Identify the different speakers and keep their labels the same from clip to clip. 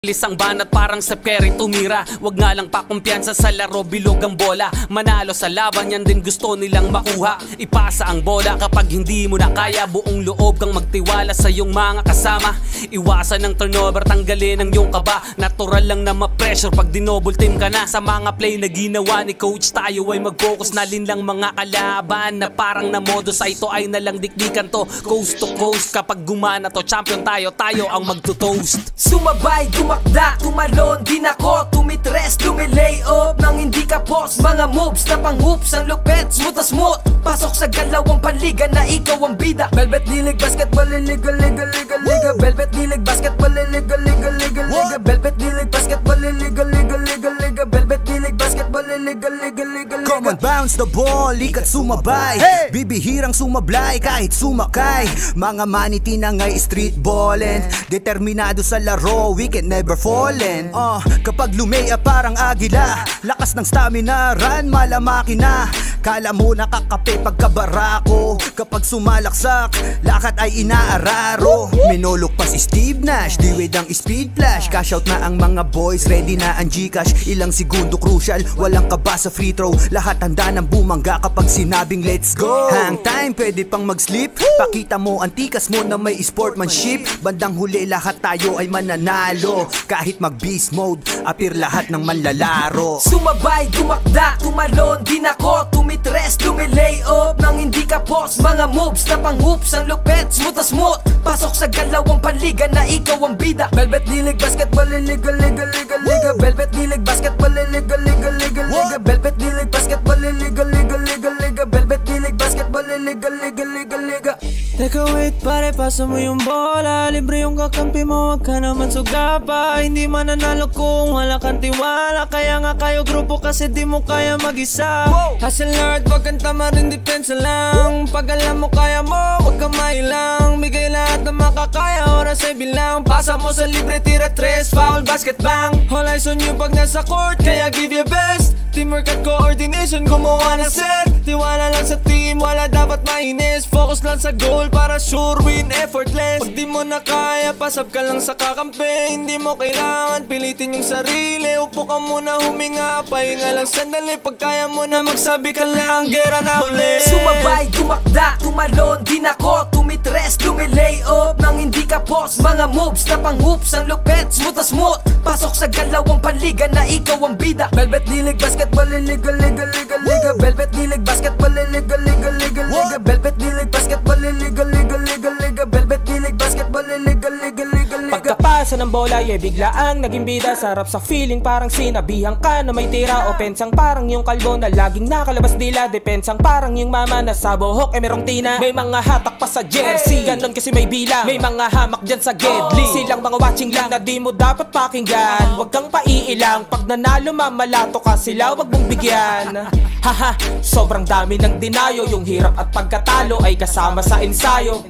Speaker 1: Lisang banat parang Steph Curry tumira. Wag nga lang pakumpiyansa sa laro, bilog ang bola. Manalo sa laban, yan din gusto nilang makuha. Ipasa ang bola kapag hindi mo na kaya. Buong loob kang magtiwala sa iyong mga kasama. Iwasan ng turnover, tanggalin ang iyong kaba. Natural lang na ma-pressure pag dinouble team ka na. Sa mga play na ginawa ni coach, tayo ay mag-focus na lang mga kalaban. Na parang na modus, ito ay nalang dikdikan to. Coast to coast, kapag gumana to, champion tayo, tayo ang magto-toast.
Speaker 2: Sumabay, tumakda, tumalon, din ako tumitres, lumilay up nang hindi ka post. Mga moves na pang-hoops, ang lupet, smooth na smooth. Pasok sa galawang panliga na ikaw ang bida. Velvet Nilig Basketball, liga, liga, liga, liga. Velvet Nilig Basketball, liga, liga, liga, liga. Velvet Nilig Basketball, liga, liga, liga, liga. Velvet Nilig Basketball, liga, liga, liga, liga.
Speaker 3: Come on, bounce the ball, likat sumabay. Bibihirang sumablay kahit sumakay. Mga maniti na ngay street ballin'. Determinado sa laro, we can never fallen. Kapag lumea parang agila, lakas ng stamina, run malamaki na. Kala mo nakakape pagkabarako. Kapag sumalaksak, lakat ay inaararo. Minulok pa si Steve Nash, diwid ang speed flash. Cash out na ang mga boys, ready na ang Gcash. Ilang segundo crucial, walang kaba sa free throw. Lahat handa ng bumangga kapag sinabing let's go. Hang time, pwede pang mag-sleep. Pakita mo ang tikas mo na may sportsmanship. Bandang huli lahat tayo ay mananalo. Kahit mag-beast mode, appear lahat ng manlalaro.
Speaker 2: Sumabay, tumakda, tumalon, din ako tumitres, lumilay up nang hindi ka post. Mga moves na pang-hoops, ang lupet, smooth na smooth. Pasok sa galawang panliga na ikaw ang bida. Velvet Nilig Basketball, liga, liga, liga, liga. Velvet Nilig Basketball, liga, liga, liga, liga. Velvet Nilig Basketball, liga, liga, liga, liga. Velvet Nilig Basketball, liga, liga, liga, liga.
Speaker 4: Teka wait pare, pasa mo yung bola. Libre yung kakampi mo, wag ka naman sugapa. Hindi mananalo kung wala kang tiwala. Kaya nga kayo grupo kasi di mo kaya mag-isa. Hustle hard, wag kang tama rin, depensa lang. Pag alam mo kaya mo, wag kang mailang. Bigay lahat na makakaya, oras ay bilang. Pasa mo sa libre, tira tres, foul, basket bang. All eyes on you pag nasa court, kaya give your best. Teamwork at coordination, gumawa na set. Tiwala lang sa team, wala dapat mainis. Focus lang sa goal para sure win, effortless. Pag di mo na kaya, pasab ka lang sa kakampi. Hindi mo kailangan pilitin yung sarili. Upo ka muna, huminga, pahinga lang sandali. Pag kaya mo na magsabi ka lang, gera na uli.
Speaker 2: Sumabay, tumakda, tumalon, din ako tumitres, lumilay up nang hindi ka post. Mga moves na pang-hoops, ang lupet, smooth na smooth. Pasok sa galawang panliga na ikaw ang bida. Velvet Nilig Basketball, liga, liga, liga, liga. Velvet Nilig Basketball, liga, liga, liga, liga. Velvet Nilig Basketball, liga, liga, liga, liga. Velvet Nilig Basketball, liga, liga, liga, liga.
Speaker 4: Pagkapasa ng bola, biglaang naging bida. Sarap sa feeling, parang sinabihan ka na may tira. Opensang parang yung kalbo na laging nakalabas dila. Depensang parang yung mama na sa buhok merong tina. May mga hatak pa sa jersey, ganon kasi may bilang. May mga hamak dyan sa gedli. Silang mga watching lang na di mo dapat pakinggan. Huwag kang paiilang, pag nanalo mamalato ka sila, wag mong bigyan. Haha, sobrang dami ng dinayo. Yung hirap at pagkatalo ay kasama sa ensayo.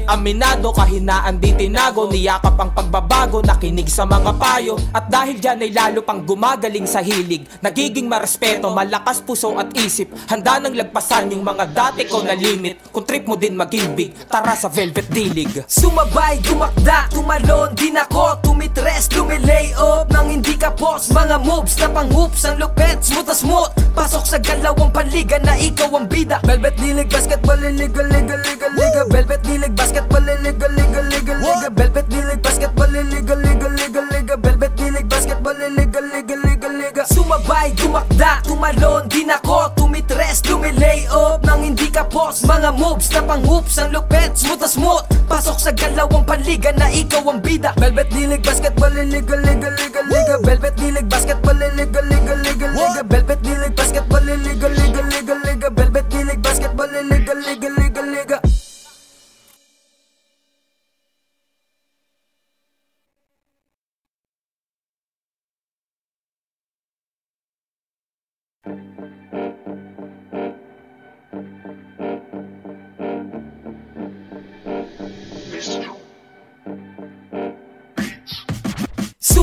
Speaker 4: Aminado, kahinaan di tinago. Niyakap ang pagbabago, nakinig sa mga payo. At dahil dyan ay lalo pang gumagaling sa hilig. Nagiging marespeto, malakas puso at isip. Handa nang lagpasan yung mga dati ko na limit. Kung trip mo din maging big, tara sa Velvet Nilig.
Speaker 2: Sumabay, tumakda, tumalon, din ako tumitres, lumilay up nang hindi ka post. Mga moves na pang-hoops, ang lupet, smooth na smooth. Pasok sa galawang panliga na ikaw ang bida. Velvet Nilig Basketball, liga, liga, liga, liga. Velvet Nilig Basketball, liga, liga, liga, liga. Velvet Nilig Basketball, liga, liga, liga, liga. Velvet Nilig Basketball, liga, liga, liga, liga. Sumabay, tumakda, tumalon, din ako tumitres, lumilay up nang hindi ka post. Mga moves na pang-hoops, ang lupet, smooth na smooth. Pasok sa galawang panliga na ikaw ang bida. Velvet Nilig Basketball, liga, liga, liga, liga. Velvet Nilig Basketball, liga, liga, liga, liga. Velvet Nilig Basketball, liga, liga, liga, liga. Velvet Nilig Basketball, liga, liga, liga, liga.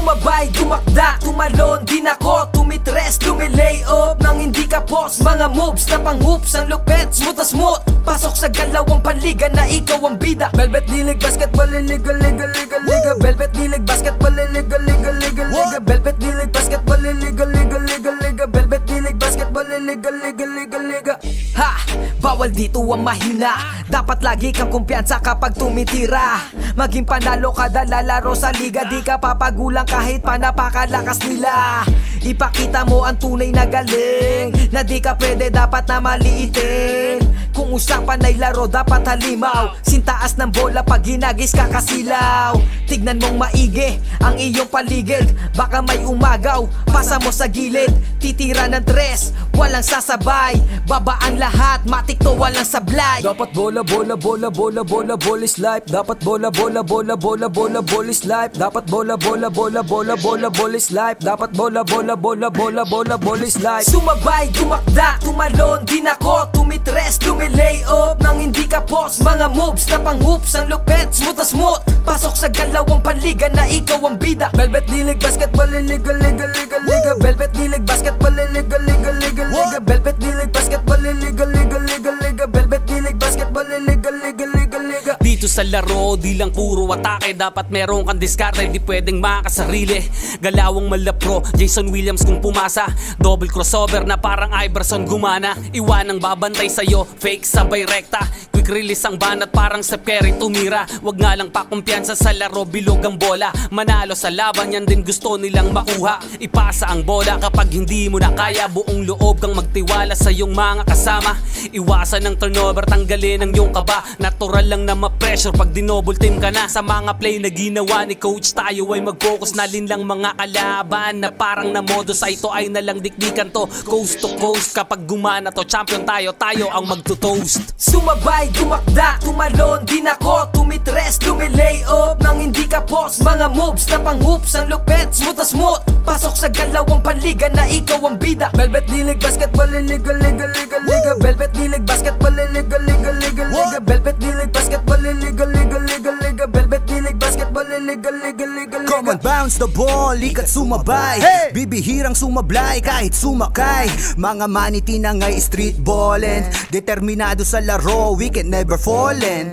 Speaker 2: Sumabay, dumakda, tumalon, di nako, tumitres, lumilay off nang hindi ka post. Mga moves na pang hoops, ang lupet, smooth na smooth. Pasok sa galawang panliga na ikaw ang bida. Velvet Dilig Basketball, liga, liga, liga, liga. Velvet Dilig Basketball, liga, liga, liga, liga. Velvet Dilig Basketball, liga, liga, liga, liga. Velvet Dilig Basketball, liga, liga, liga, liga. Ha! Bawal dito ang mahina. Dapat lagi kang kumpiyansa kapag tumitira. Maging panalo kada lalaro sa liga. Di ka papagulang kahit pa napakalakas nila. Ipakita mo ang tunay na galing. Na di ka pwede dapat na maliitin. Kung usapan ay laro dapat halimaw. Sintaas ng bola pag hinagis ka kasilaw. Tignan mong maigi ang iyong paligid. Baka may umagaw, pasa mo sa gilid. Titira ng tres, walang sasabay. Babaan lahat, matik to walang sablay. Dapat bola, bola, bola, bola, bola, bola is life. Dapat bola, bola, bola, bola, bola, bola is life. Dapat bola, bola, bola, bola, bola, bola is life. Dapat bola, bola, bola, bola, bola, bola is life. Sumabay, dumakda, tumalon, di nako, tumitres, lumilay off nang hindi ka post. Mga moves na pang hoops, ang lupet, smooth na smooth. Pasok sa galawang panliga na ikaw ang bida. Velvet Dilig Basketball, liga, liga, liga, liga. Velvet Dilig Basketball, liga, liga, liga, liga. Velvet Dilig Basketball, liga, liga, liga, liga. Velvet Dilig Basketball, liga, liga, liga, liga.
Speaker 1: Dito sa laro, di lang puro atake. Dapat meron kang diskarte, di pwedeng makasarili. Galawang malapro, Jason Williams kung pumasa. Double crossover na parang Iverson gumana. Iwanang babantay sa'yo, fake sabay rekta. Quick release ang banat parang Steph Curry tumira. Wag nga lang pakumpiyansa sa laro, bilog ang bola. Manalo sa laban, yan din gusto nilang makuha. Ipasa ang bola kapag hindi mo na kaya. Buong loob kang magtiwala sa iyong mga kasama. Iwasan ng turnover, tanggalin ang iyong kaba. Natural lang na ma-pressure pag dinouble team ka na. Sa mga play na ginawa ni coach, tayo ay mag-focus na lang mga kalaban. Na parang na modus, ay ito ay nalang dikdikan to. Coast to coast, kapag gumana to, champion tayo, tayo ang magto-toast.
Speaker 2: Sumabay, dumakda, tumalon, di nako, tumitres, lumilay off nang hindi ka post. Mga moves na pang hoops, ang lupet, smooth na smooth. Pasok sa galawang panliga na ikaw ang bida. Velvet Dilig Basketball, liga, liga, liga, liga. Velvet Dilig Basketball, liga, liga, liga, liga. Velvet Dilig Basketball, liga, liga, liga, liga. Velvet Dilig Basketball, liga, liga, liga, liga.
Speaker 3: Come on, bounce the ball, likat sumabay. Bibihirang sumablay kahit sumakay. Mga maniti na ngay street ballin'. Determinado sa laro, we can never fallin'.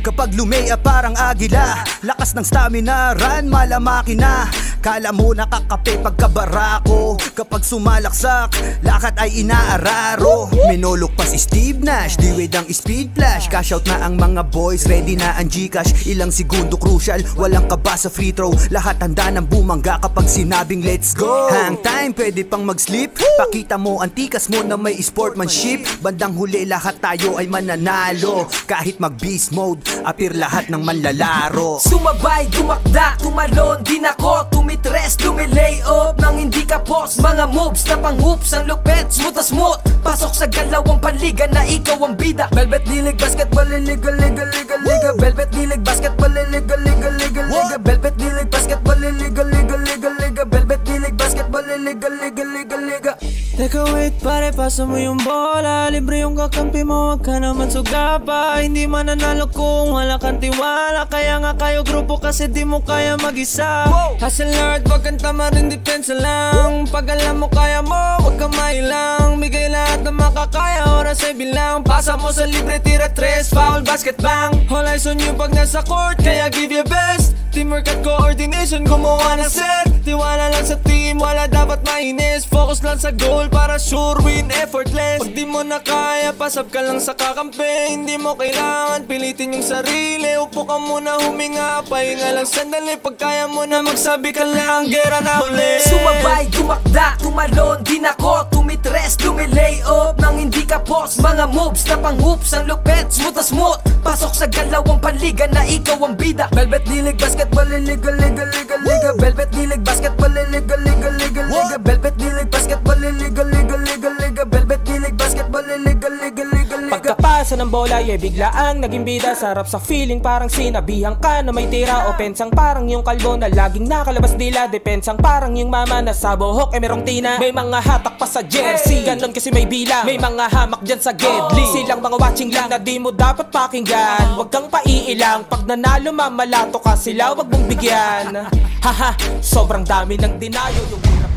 Speaker 3: Kapag lumea parang agila, lakas ng stamina, run malamaki na. Kala mo nakakape pagkabarako. Kapag sumalaksak, lakad ay inaararo. Minulok pa si Steve Nash, diwid ang speed flash. Cash out na ang mga boys, ready na ang Gcash. Ilang segundo crucial, walang kaba sa free throw. Lahat handa ng bumangga kapag sinabing let's go. Hang time, pwede pang mag-sleep. Pakita mo ang tikas mo na may sportsmanship. Bandang huli lahat tayo ay mananalo. Kahit mag-beast mode, appear lahat ng manlalaro.
Speaker 2: Sumabay, dumakda, tumalon, di nako, tumitres, lumilay off nang hindi ka post. Mga moves na pang hoops, ang lupet, smooth na smooth. Pasok sa galawang panliga na ikaw ang bida. Velvet Dilig Basketball, liga, liga, liga, liga. Velvet Dilig Basketball, liga, liga, liga, liga. Velvet Dilig Basketball, liga, liga, liga, liga. Velvet Dilig Basketball, liga, liga, liga, liga.
Speaker 5: Teka wait pare, pasa mo yung bola. Libre yung kakampi mo, wag ka naman sugapa. Hindi mananalo kung wala kang tiwala. Kaya nga kayo grupo kasi di mo kaya mag-isa. Hustle hard, wag kang tama rin, depensa lang. Pag alam mo kaya mo, wag kang mailang. Bigay lahat na makakaya, oras ay bilang. Pasa mo sa libre, tira tres, foul, basket bang. All eyes on you pag nasa court, kaya give your best. Teamwork at coordination, gumawa na set. Tiwala lang sa team, wala dapat mainis. Focus lang sa goal para sure win, effortless. Pag di mo na kaya, pasab ka lang sa kakampi. Hindi mo kailangan pilitin yung sarili. Upo ka muna, huminga, pahinga lang sandali. Pag kaya mo na magsabi ka lang, gera na uli.
Speaker 2: Sumabay, dumakda, tumalon, di nako, tumitres, lumilay off nang hindi ka post. Mga moves na pang hoops, ang lupet, smooth na smooth. Pasok sa galawang panliga na ikaw ang bida. Velvet Dilig Basketball, liga, liga, liga, liga. Velvet Dilig Basketball, liga, liga, liga, liga. Velvet Dilig Basketball, liga, liga, liga, liga. Velvet Dilig Basketball, liga, liga, liga, liga.
Speaker 4: Pagkapasa ng bola, biglaang naging bida. Sarap sa feeling parang sinabihan ka na may tira. Opensang parang yung kalbo na laging nakalabas dila. Depensang parang yung mama na sa buhok merong tina. May mga hatak pa sa jersey, ganon kasi may bilang. May mga hamak dyan sa gedli. Silang mga watching lang na di mo dapat pakinggan. Huwag kang paiilang, pag nanalo mamalato ka sila, wag mong bigyan. Haha, sobrang dami ng dinayo. Yung hirap.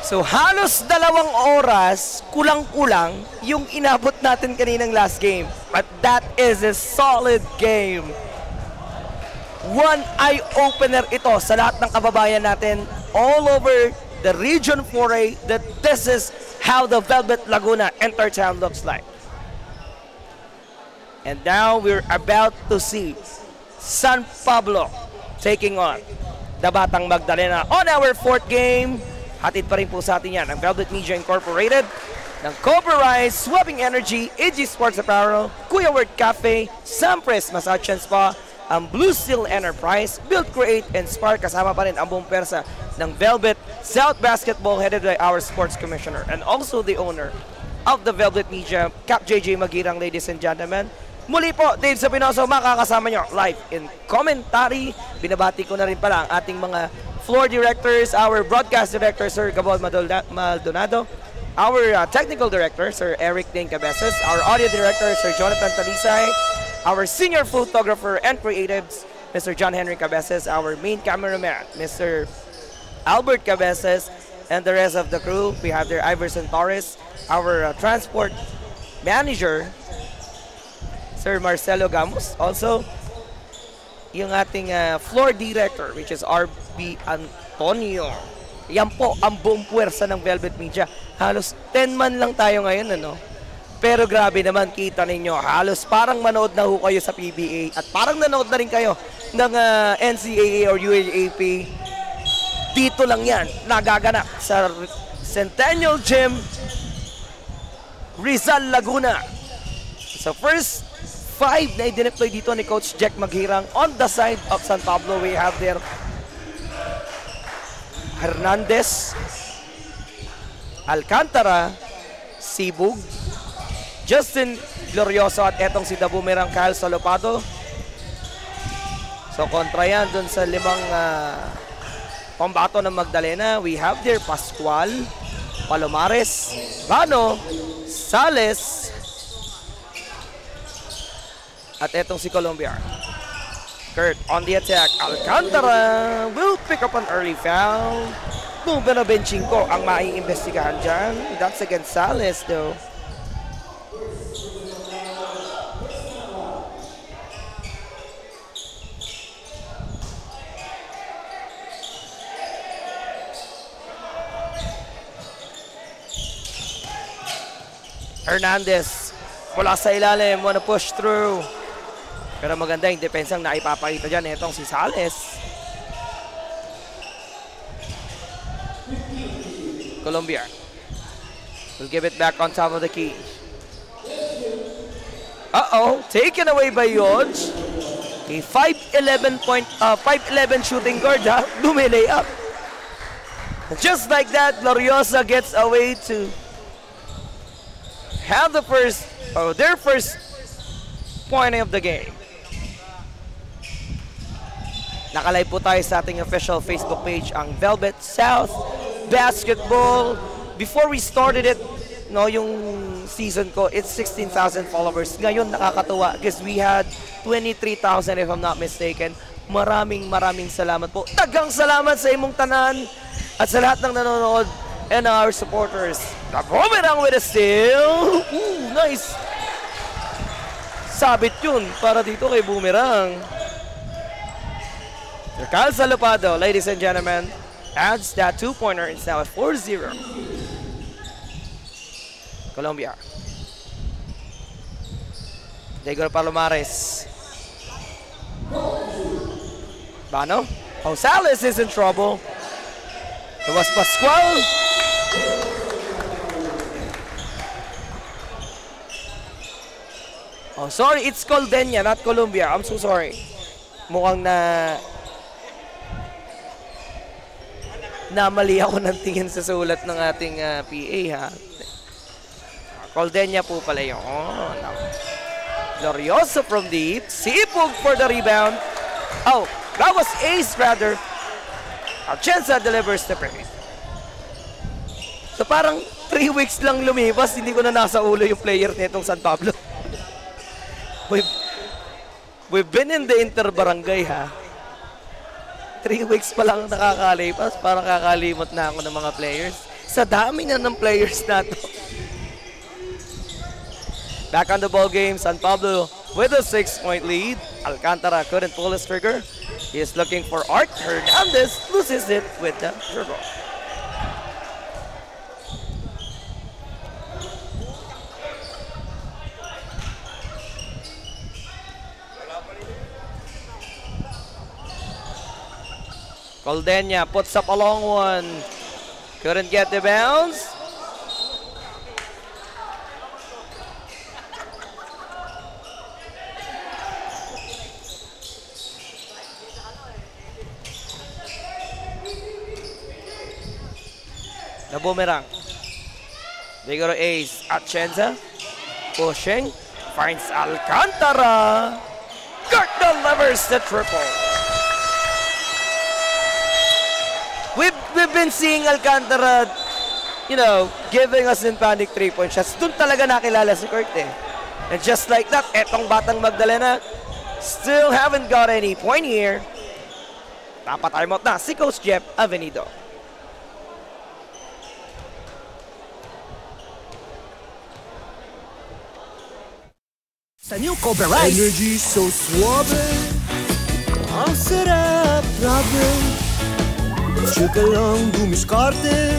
Speaker 6: So halos 2 oras, kulang-kulang, yung inabot natin kaninang last game. But that is a solid game. One eye-opener ito sa lahat ng kababayan natin all over the Region 4A that this is how the Velvet Laguna Entertown looks like. And now we're about to see San Pablo taking on the Batang Magdalena on our 4th game. Hatid pa rin po sa atin yan ang Velvet Media Incorporated, ng Cobra Rise, Swapping Energy, AG Sports Apparel, Kuya Word Cafe, Sampres Massage and Spa, ang Blue Steel Enterprise, Build, Create, and Spark. Kasama pa rin ang buong persa ng Velvet South Basketball headed by our Sports Commissioner and also the owner of the Velvet Media, Cap JJ Magirang, ladies and gentlemen. Muli po, Dave Sapinoso, makakasama nyo live in commentary. Binabati ko na rin pala ang ating mga floor directors, our broadcast director, Sir Gabon Maldonado, our technical director, Sir Eric Dane Cabezas, our audio director, Sir Jonathan Talisay, our senior photographer and creatives, Mr. John Henry Cabezas, our main cameraman, Mr. Albert Cabezas, and the rest of the crew. We have there Iverson Torres, our transport manager, Sir Marcelo Gamos, also yung ating floor director, which is RB Antonio. Yan po ang buong puwersa ng Velvet Media. Halos 10 man lang tayo ngayon, ano? Pero grabe naman, kita ninyo, halos parang manood na ho kayo sa PBA at parang nanood na rin kayo ng NCAA or UAAP. Dito lang yan, nagaganap sa Centennial Gym, Rizal, Laguna. So first 5 na i-deploy dito ni Coach Jack Maghirang. On the side of San Pablo, we have there Hernandez, Alcantara, Sibug, Justin Glorioso at etong si The Boomerang Kyle Salopado. So kontra yan dun sa 5 pambato ng Magdalena. We have there Pascual, Palomares, Bano, Sales, at etong si Colombia. Kurt on the attack. Alcantara will pick up an early foul. Nubeno benching ko ang maiimbestigahan dyan. That's against Sales though. Hernandez wala sa ilalim, wanna push through. Pero maganda yung depensang naipapakita dyan. Itong si Sales. Colombia will give it back on top of the key. Uh-oh, taken away by Yodge. A 5'11 shooting guard, ha? Lumilay up. Just like that, Gloriosa gets away to have the their first point of the game. Nakalive po tayo sa ating official Facebook page, ang Velvet South Basketball. Before we started it, no, yung season ko, it's 16,000 followers. Ngayon nakakatuwa because we had 23,000 if I'm not mistaken. Maraming salamat po. Tagang salamat sa imong tanan at sa lahat ng nanonood and our supporters. The Boomerang with a steal. Ooh, nice. Sabit yun para dito kay Boomerang. Kyle Salopado, ladies and gentlemen, adds that 2-pointer. It's now at 4-0. Colombia. Diego Palomares. Bano? Oh, Sales is in trouble. It was Pascual. Oh, sorry, it's Coldenia, not Colombia. I'm so sorry. Mukhang namali ako ng tingin sa sulat ng ating PA, ha. Coldenia po pala yun. Oh, no. Glorioso from deep. Sipog for the rebound. Oh, that was ace rather. Atienza delivers the break. So parang 3 weeks lang lumipas, hindi ko na nasa ulo yung player nitong San Pablo. We've been in the Interbarangay, ha? 3 weeks pa lang nakakalipas, parang kakalimot na ako ng mga players. Sa dami na ng players na to. Back on the ball game, San Pablo with a 6-point lead. Alcantara couldn't pull his trigger. He is looking for Art Hernandez, loses it with the dribble. Coldenia puts up a long one. Couldn't get the bounce. The boomerang. Vigoro ace. Atienza. Pushing. Finds Alcantara. Kirk delivers the triple. We've been seeing Alcantara, you know, giving us in panic 3-point shots. Doon talaga nakilala si Kurt, eh. And just like that, etong Batang Magdalena still haven't got any point here. Napatimeout na si Coach Jeff Avenido.
Speaker 2: Sa new Cobra Rice.
Speaker 5: Energy so suave. Ang sarap, grabe. Chika lang dumiskarte.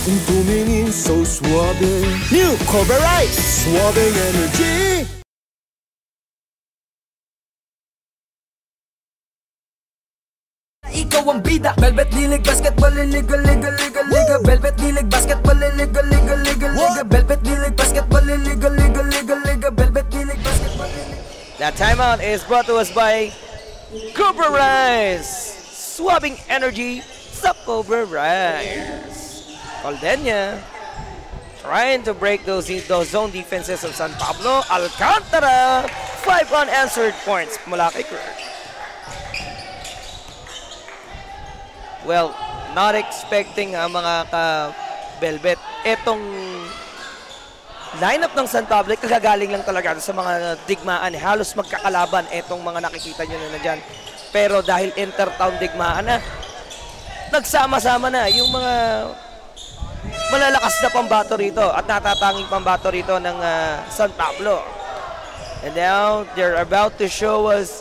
Speaker 5: Kung tumingin so suave.
Speaker 2: New Cobra Rice.
Speaker 5: Suaveng energy.
Speaker 2: Ikaw ang bida. Velvet Lilig Basketball, liga, liga, liga, liga. Velvet Lilig Basketball, liga, liga, liga, liga. Velvet Lilig Basketball, liga, liga, liga, liga. Velvet Lilig Basketball.
Speaker 6: That timeout is brought to us by Cobra Rice. Swabbing energy sa Cobra Rice. Coldenia trying to break those zone defenses of San Pablo. Alcantara, 5 unanswered points mula kay Kurt. Well, not expecting mga ka-Velvet. Etong lineup ng San Pablo, kagagaling lang talaga sa mga digmaan. Halos magkakalaban etong mga nakikita nyo na dyan. Pero dahil inter-town digmaan na, nagsama-sama na yung mga malalakas na pambato rito at natatanging pambato rito ng San Pablo. And now, they're about to show us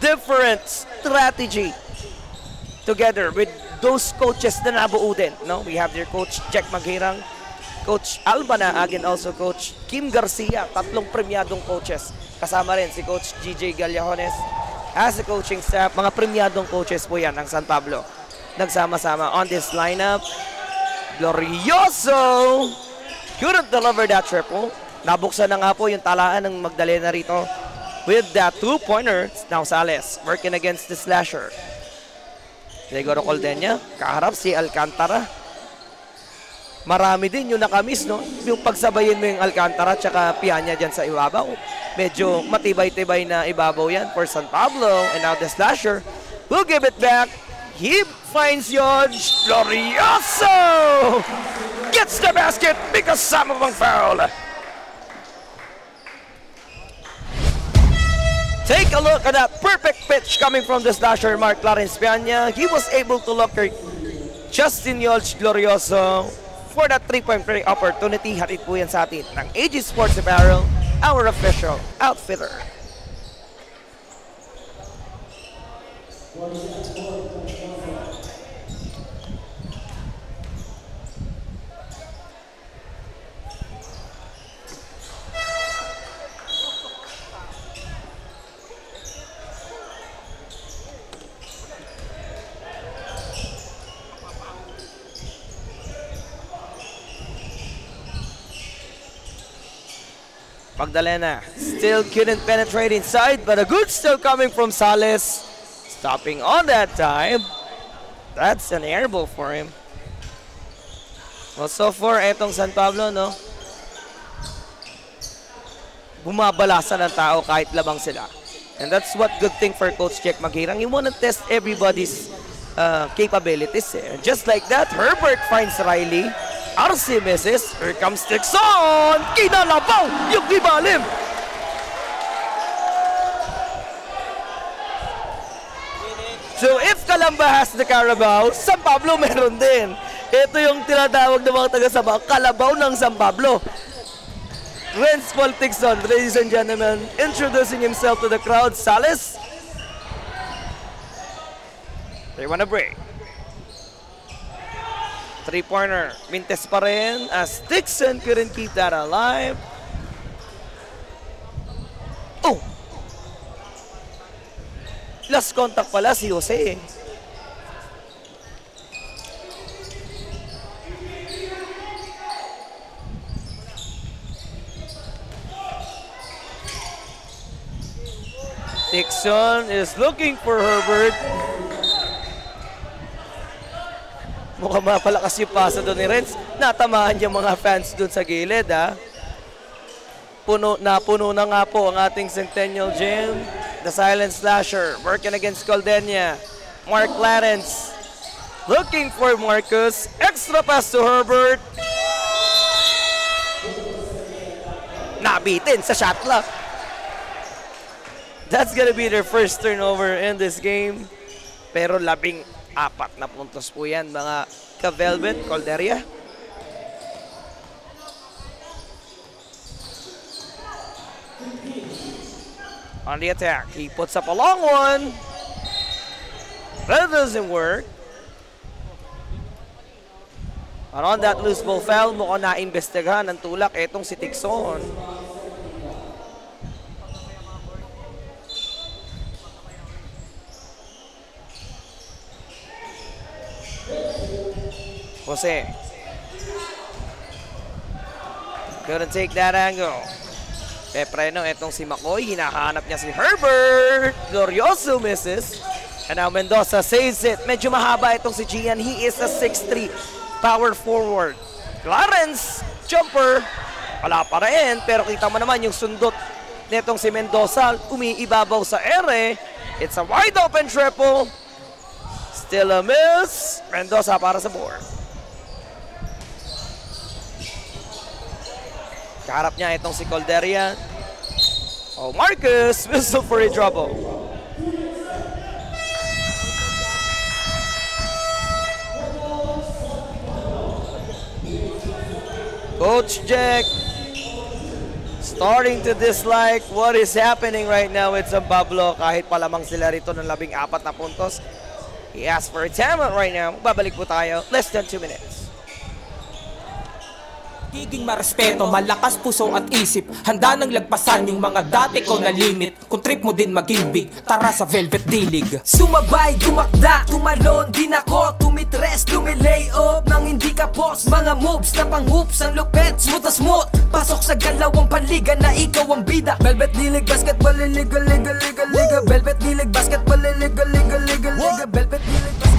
Speaker 6: different strategy together with those coaches na nabuo din. No? We have their coach, Jack Maghirang, Coach Albanaag, and also Coach Kim Garcia. 3 premyadong coaches. Kasama rin si Coach GJ Gallajones. As a coaching staff, mga premyadong coaches po yan ng San Pablo. Nagsama-sama on this lineup. Glorioso! Couldn't deliver that triple. Nabuksan na nga po yung talaan ng Magdalena rito with that 2-pointer. Now Sales working against the slasher. Gregor Coldenia, kaharap si Alcantara. Marami din yung nakamiss, no? Yung pagsabayin mo yung Alcantara at saka Pianya dyan sa ibabaw. Medyo matibay-tibay na ibabaw yan for San Pablo. And now the slasher will give it back. He finds Yodge. Glorioso! Gets the basket because sama pang foul. Take a look at that perfect pitch coming from the slasher, Mark Clarence Pianya. He was able to locate Justin Yolch Glorioso for that 3-point play opportunity. Hatid po yan sa atin ng AG Sports Apparel, our official outfitter. Magdalena still couldn't penetrate inside, but a good still coming from Sales. Stopping on that time. That's an air ball for him. Well, so far, etong San Pablo, no? Bumabalasan ng tao kahit labang sila. And that's what good thing for Coach Jack Maghirang. You want to test everybody's capabilities. Eh. Just like that, Herbert finds Riley. RC misses. Here comes Dixon! Kinalabaw yung libalim! So if Calamba has the Carabao, San Pablo meron din. Ito yung tinatawag ng mga taga-Sabah, Kalabaw ng San Pablo. Renz Paul Dixon, ladies and gentlemen, introducing himself to the crowd. Salis. They want a break. Three-pointer. Mintes pa rin as Dixon couldn't keep that alive. Oh! Last contact pala si Jose. Dixon is looking for Herbert. Mukhang mapalakas yung pasa doon ni Renz. Natamaan yung mga fans doon sa gilid, ha? Puno na nga po ang ating Centennial Gym. The silent slasher working against Coldenia. Mark Clarence looking for Marcus. Extra pass to Herbert. Nabitin sa shot clock. That's gonna be their first turnover in this game. Pero 14 na puntos po yan, mga ka-Velvet, Calderia. On the attack, he puts up a long one. That doesn't work. And on that loose ball foul, mukhang na-investigahan ng tulak etong si Dixon. Jose. Couldn't take that angle. Pepreno, etong si McCoy. Hinahanap niya si Herbert. Glorioso misses. And now Mendoza saves it. Medyo mahaba itong si Gian. He is a 6'3". Power forward. Clarence. Jumper. Wala pa rin. Pero kita mo naman yung sundot netong si Mendoza. Umiibabaw sa ere. It's a wide open triple. Still a miss. Mendoza para sa board. Kaharap niya itong si Calderia. Oh, Marcus, whistle for a trouble. Coach Jack starting to dislike what is happening right now with San Pablo. Kahit palamang sila rito ng 14 na puntos. He asked for a timeout right now. Babalik po tayo. Less than 2 minutes.
Speaker 4: Giging marespeto, malakas puso at isip. Handa nang lagpasan yung mga dati ko na limit. Kung trip mo din maging big, tara sa Velvet D-League.
Speaker 2: Sumabay, dumakda, tumalon din ako. Tumitres, lumilay up nang hindi ka boss. Mga moves na pang-hoops, ang lupet, smooth na smooth. Pasok sa galawang panliga na ikaw ang bida. Velvet D-League, basketball, liga, liga, liga, liga. Velvet D-League, basketball, liga, liga, liga, liga. Velvet D-League, basketball.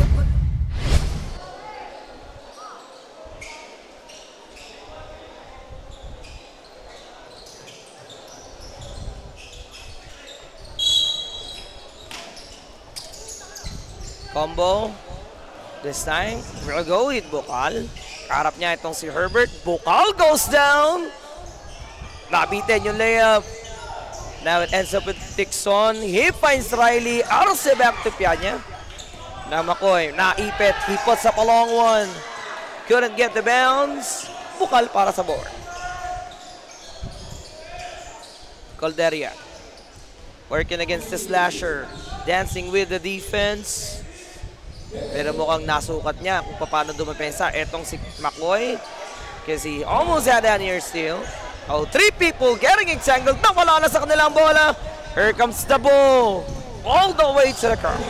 Speaker 6: Combo. This time, we'll go with Bukal. Karap niya itong si Herbert. Bukal goes down. Nabitin yung layup. Now it ends up with Dixon. He finds Riley. Arce back to Pianya. Now McCoy, naipit. He puts up a long one. Couldn't get the bounce. Bukal para sa board. Calderia. Working against the slasher. Dancing with the defense. Pero mukhang nasukat niya kung paano dumapensa. Etong si McCoy. Kasi almost had an ear steal. Oh, 3 people getting entangled. Nawala na sa kanilang bola. Here comes the ball. All the way to the crowd.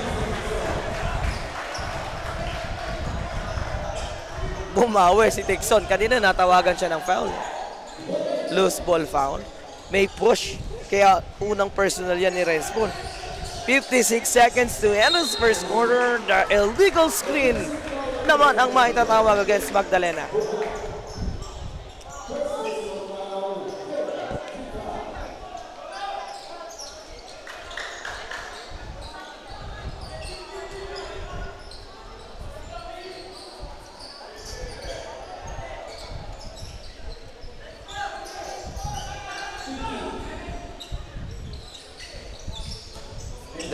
Speaker 6: Bumawi si Dixon. Kanina natawagan siya ng foul. Loose ball foul. May push. Kaya unang personal yan ni Renz Paul. 56 seconds to end his first quarter. The illegal screen naman ang maitatawag against Magdalena.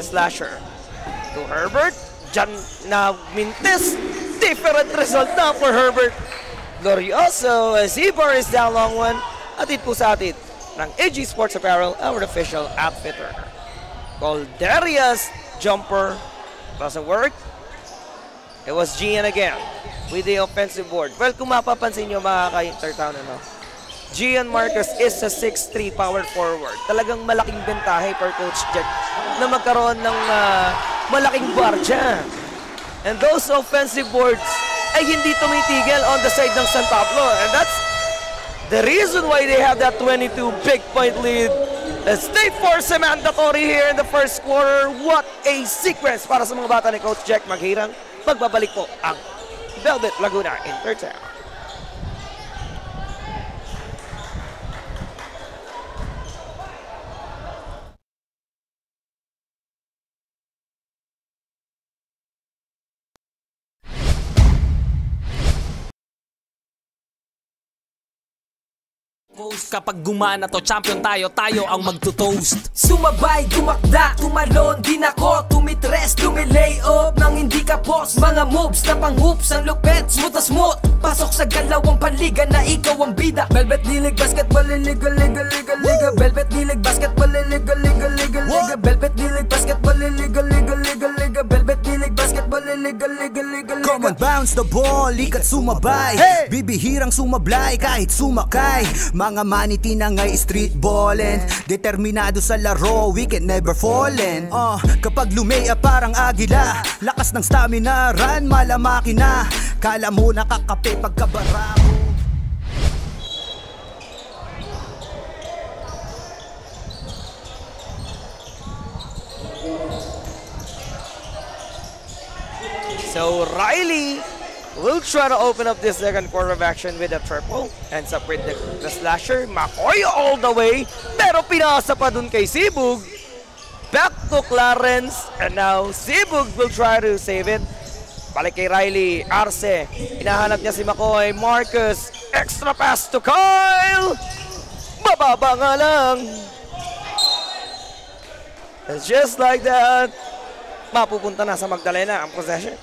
Speaker 6: slasher. To Herbert. Diyan na Mintes. Different result na for Herbert. Glorioso. Zibar is down long one. Atid po sa atid ng AG Sports Apparel, our official outfitter. Colderia's jumper doesn't work. It was Gian again with the offensive board. Well, kung mapapansin nyo mga ka-Intertown, Gian Marcus is a 6'3 power forward. Talagang malaking bentahe per Coach Jack na magkaroon ng malaking gwardiya. And those offensive boards ay hindi tumitigil on the side ng San Pablo. And that's the reason why they have that 22 big point lead. The State Force mandatory here in the first quarter. What a sequence para sa mga bata ni Coach Jack Maghirang. Magbabalik po ang Velvet Laguna Intertown.
Speaker 1: Kapag gumana to, champion tayo, tayo ang magto-toast.
Speaker 2: Sumabay, dumakda, tumalon, din ako, tumitres, tumilay up nang hindi ka post. Mga moves na pang-hoops, ang lupet, smooth na smooth. Pasok sa galawang panliga na ikaw ang bida. Velvet League Basketball, liga, liga, liga, liga. Velvet League Basketball, liga, liga, liga, liga. Velvet League Basketball, liga, liga, liga, liga. Velvet League Basketball, liga, liga, liga, liga.
Speaker 3: Come on, bounce the ball, likat sumabay. Bibihirang sumablay kahit sumakay. Mga maniti na nga'y street ballin'. Determinado sa laro, we can never fallin'. Kapag lumea parang agila, lakas ng stamina, run malamaki na. Kala mo nakakape pagkabarako.
Speaker 6: So Riley will try to open up this second quarter of action with a triple. Ends up with the slasher. Makoy all the way. Pero pinasa pa dun kay Sibug. Back to Clarence. And now Sibug will try to save it. Balik kay Riley. Arce. Hinahanap niya si Makoy. Marcus. Extra pass to Kyle. Bababa nga lang. It's just like that. Mapupunta na sa Magdalena ang possession.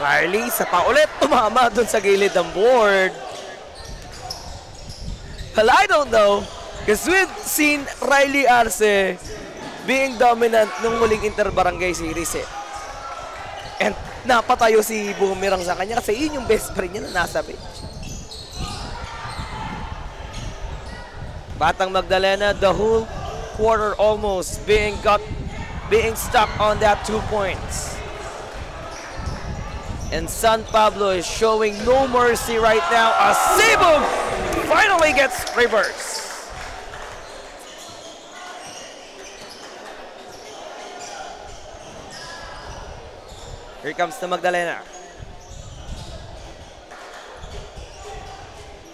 Speaker 6: Riley sa paulit, tumama dun sa gilid ng board. Well, I don't know. Because we've seen Riley Arce being dominant nung muling Inter-Barangay Series eh. And napatayo si Boomerang sa kanya kasi yun yung best friend niya na nasa bench. Batang Magdalena, the whole quarter almost being stuck on that 2 points. And San Pablo is showing no mercy right now as Sibug finally gets reverse. Here comes the Magdalena.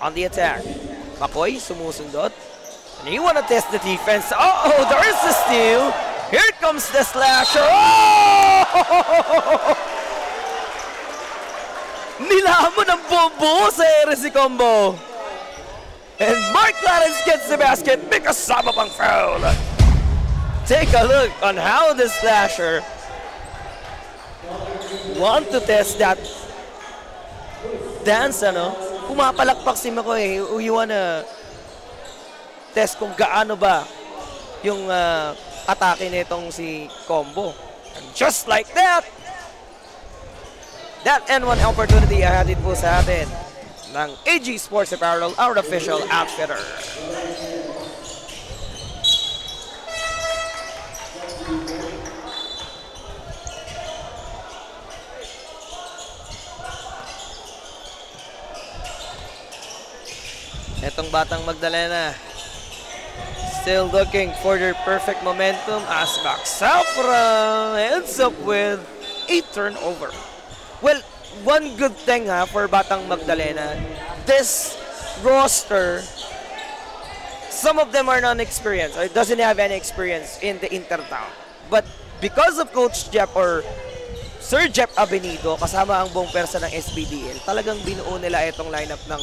Speaker 6: On the attack. Makoy sumusundot. And he wanna test the defense. Oh, there's the steal. Here comes the slasher. Oh! Nilamon ng buo sa RC combo. And Mark Clarence gets the basket because sama pang foul. Take a look on how the slasher want to test that dance, ano? Pumapalakpak si Makoy. You wanna test kung gaano ba yung atake nitong si Combo. And just like that, that N1 opportunity ahatid po sa atin ng AG Sports Apparel, our official outfitter. Etong Batang Magdalena still looking for their perfect momentum as Max Safra ends up with a turnover. Well, one good thing for Batang Magdalena, this roster, some of them are non-experienced or doesn't have any experience in the Intertown. But because of Coach Jeff or Sir Jeff Abenido, kasama ang buong persa ng SBDL, talagang binuo nila itong lineup ng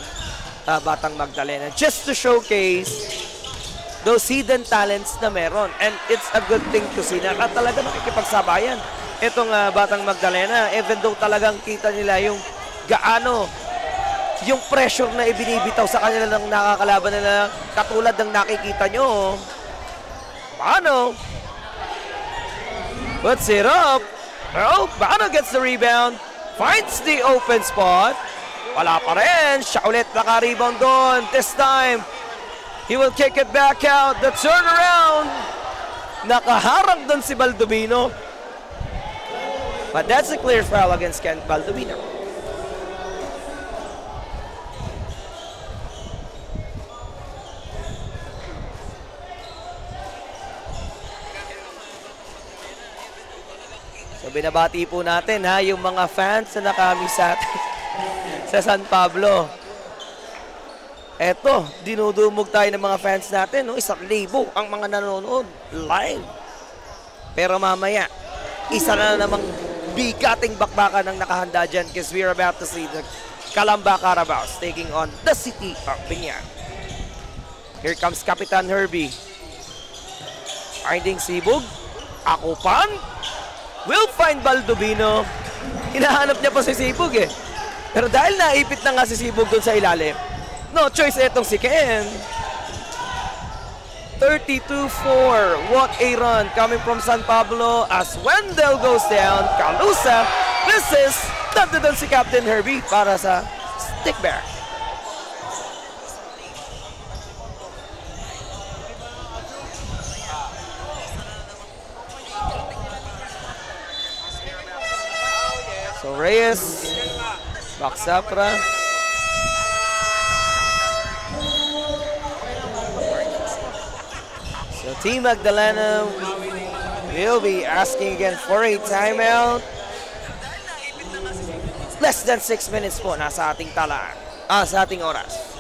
Speaker 6: Batang Magdalena just to showcase those hidden talents na meron. And it's a good thing to see na talaga nakikipagsabayan itong Batang Magdalena, even though talagang kita nila yung gaano yung pressure na ibinibitaw sa kanila ng nakakalaban nila, katulad ng nakikita nyo. Bano puts it up. Oh, Bano gets the rebound, finds the open spot. Wala pa rin, siya ulit naka-rebound doon. This time he will kick it back out. The turnaround, nakaharang doon si Baldovino. But that's a clear foul against Ken Baldovino. So binabati po natin yung mga fans na nakamiss sa atin sa San Pablo. Eto, dinudumog tayo ng mga fans natin, 1,000 ang mga nanonood live. Pero mamaya, isa na namang bigating bakbakan ng nakahanda dyan because we're about to see the Calamba Carabaos taking on the City of Biñan. Here comes Kapitan Herbie. Finding Sibug. Akupan. Will find Baldovino. Hinahanap niya pa si Sibug Pero dahil naipit na nga si Sibug doon sa ilalim, no choice itong si Ken. 32-4. What a run coming from San Pablo as Wendell goes down. Calusa misses. Nandun si Captain Herbie para sa stick back. So Reyes, Baksapra. So Team Magdalena will be asking again for a timeout. Less than 6 minutes po nasa ating talaan. Sa ating oras.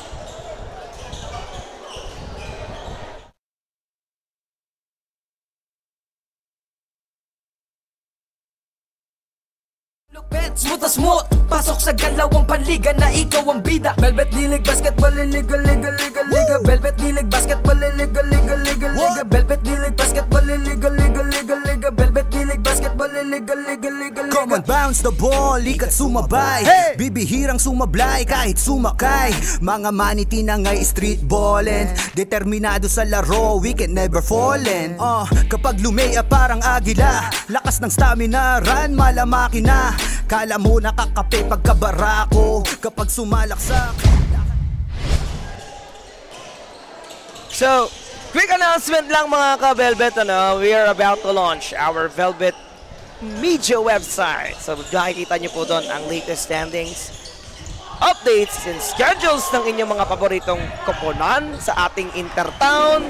Speaker 2: Smooth na smooth, pasok sa galawang panliga na ikaw ang bida. Velvet Lilig Basketball, liga, liga, liga, liga. Velvet Lilig Basketball, liga, liga, liga, liga. Velvet Lilig Basketball, liga, liga, liga, liga. Velvet Lilig Basketball, liga, liga, liga, liga.
Speaker 3: Come on, bounce the ball, likat sumabay. Bibihirang sumablay kahit sumakay. Mga maniti na ngay street ballin', determinado sa laro, we can never fallin'. Kapag lumea parang agila, lakas ng stamina, run malamaki na. Kala mo nakakape pagkabarako kapag sumalaksak.
Speaker 6: So, quick announcement lang mga ka-Velvet. We are about to launch our Velvet Media website. So, nakikita nyo po doon ang latest standings, updates, and schedules ng inyong mga paboritong koponan sa ating Intertown.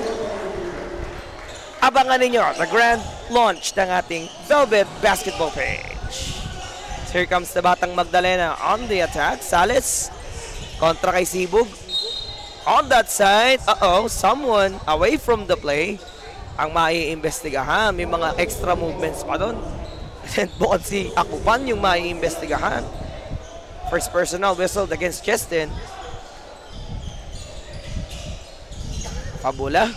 Speaker 6: Abangan ninyo the grand launch ng ating Velvet basketball page. Here comes the Batang Magdalena on the attack. Sales kontra kay Sibug. On that side, someone away from the play ang maiimbestigahan. May mga extra movements pa doon. Bukod si Akupan yung maiimbestigahan. First personal whistled against Chestin. Fabula.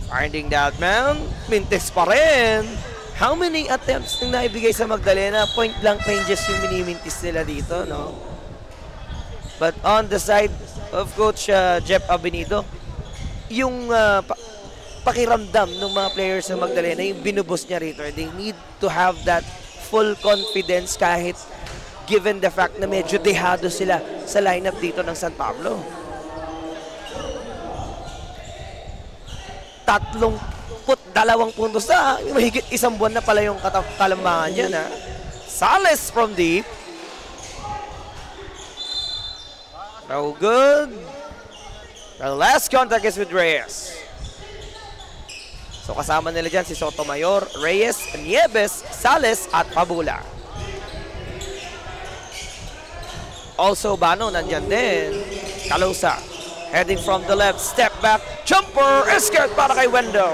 Speaker 6: Finding that man. Mintes pa rin. How many attempts nang naibigay sa Magdalena? Point blank ranges yung minimintis nila dito, no? But on the side of Coach Jeff Abenido, yung pakiramdam ng mga players sa Magdalena, yung binubos niya rito. They need to have that full confidence kahit given the fact na medyo dehado sila sa lineup dito ng San Pablo. 32 puntos na. Mahigit isang buwan na pala yung kalambangan niya na. Sales from deep. No good. The last contact is with Reyes. So kasama nila dyan si Sotomayor, Reyes, Nieves, Sales at Fabula. Also, Bano, nandyan din. Calosa, heading from the left, step back, jumper, escape para kay Wendo.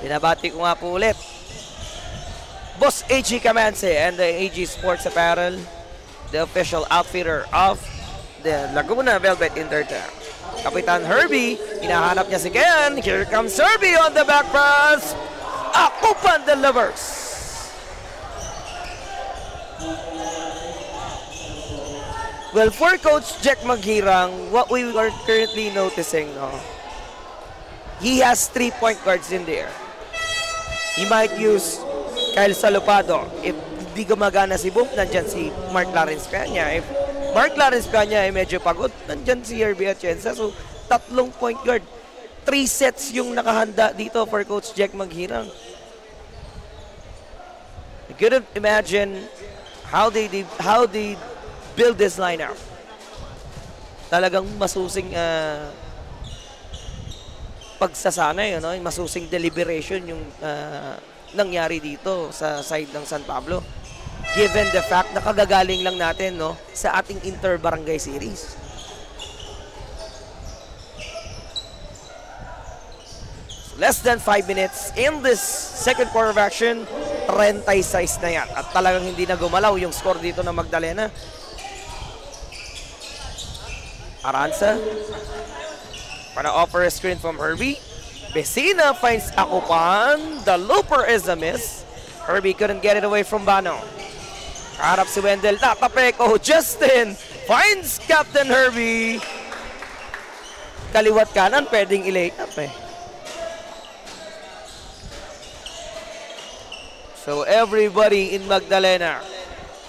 Speaker 6: Binabati ko nga po ulit. Boss AG Camanse and the AG Sports Apparel, the official outfitter of the Laguna Velvet Intertown. Kapitan Herbie, hinahanap niya si Ken. Here comes Herbie on the back pass. Akupan delivers. Well, for Coach Jack Maghirang, what we are currently noticing, he has 3 point guards in there. He might use Kyle Salopado. If hindi gumagana si Boom, nandyan si Mark Lawrence Peña. If Mark Lawrence Peña ay medyo pagod, nandyan si Herbie Atienza. So, 3 point guard. 3 sets yung nakahanda dito for Coach Jack Maghirang. I couldn't imagine how they build this lineup. Talagang masusing pagsasanay, masusing deliberation yung nangyari dito sa side ng San Pablo. Given the fact na kagagaling lang natin sa ating inter-barangay series. So less than 5 minutes in this second quarter of action, 36 na yan. At talagang hindi na gumalaw yung score dito ng Magdalena. Aranza para offer a screen from Herbie. Besina finds Akupan. The looper is a miss. Herbie couldn't get it away from Bano. Harap si Wendell. Natapek. Oh, Justin finds Captain Herbie. Kaliwat kanan, pwedeng i-lay up eh. So everybody in Magdalena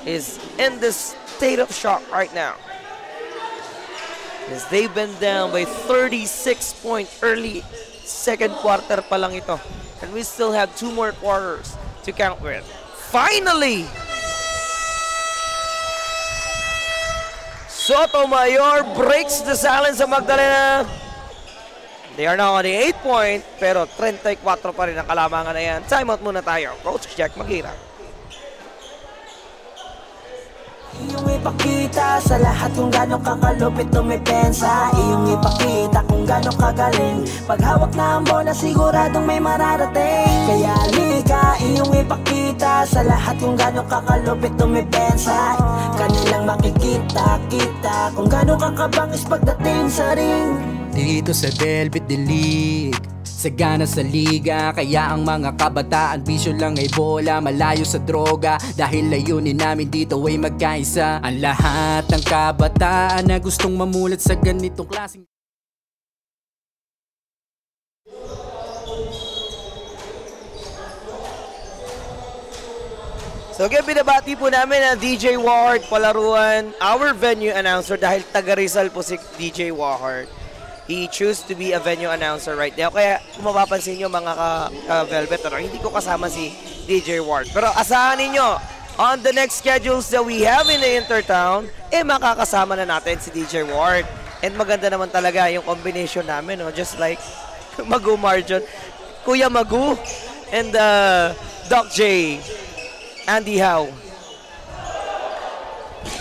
Speaker 6: is in this state of shock right now, as they've been down by 36 points early second quarter pa lang ito. And we still have 2 more quarters to count with. Finally! Sotomayor breaks the silence of Magdalena. They are now on the 8 point, pero 34 pa rin ang kalamangan na yan. Time out muna tayo. Coach Jack Maghirang.
Speaker 2: Iyong ipakita sa lahat kung gano'ng kakalupit tumipensa. Iyong ipakita kung gano'ng kagaling. Paghawak na ang bola siguradong may mararating. Kaya liga, iyong ipakita sa lahat kung gano'ng kakalupit tumipensa. Kanilang makikita-kita kung gano'ng kakabangis pagdating sa ring.
Speaker 3: Dito sa Velvet The League, sagana sa liga, kaya ang mga kabataan bisyo lang ay bola, malayo sa droga, dahil layunin namin dito ay magkaisa. Ang lahat ng kabataan na gustong mamulat sa ganitong klaseng
Speaker 6: So again, binabati po namin ang DJ Ward Palaruan, our venue announcer, dahil taga Rizal po si DJ Ward. He chose to be a venue announcer right now. Kaya kung mapapansin nyo mga ka-Velvet, hindi ko kasama si DJ Ward. Pero asahan ninyo, on the next schedules that we have in the Intertown, makakasama na natin si DJ Ward. And maganda naman talaga yung combination namin, just like Magu Marjon, Kuya Magu, and Doc J, Andy Howe.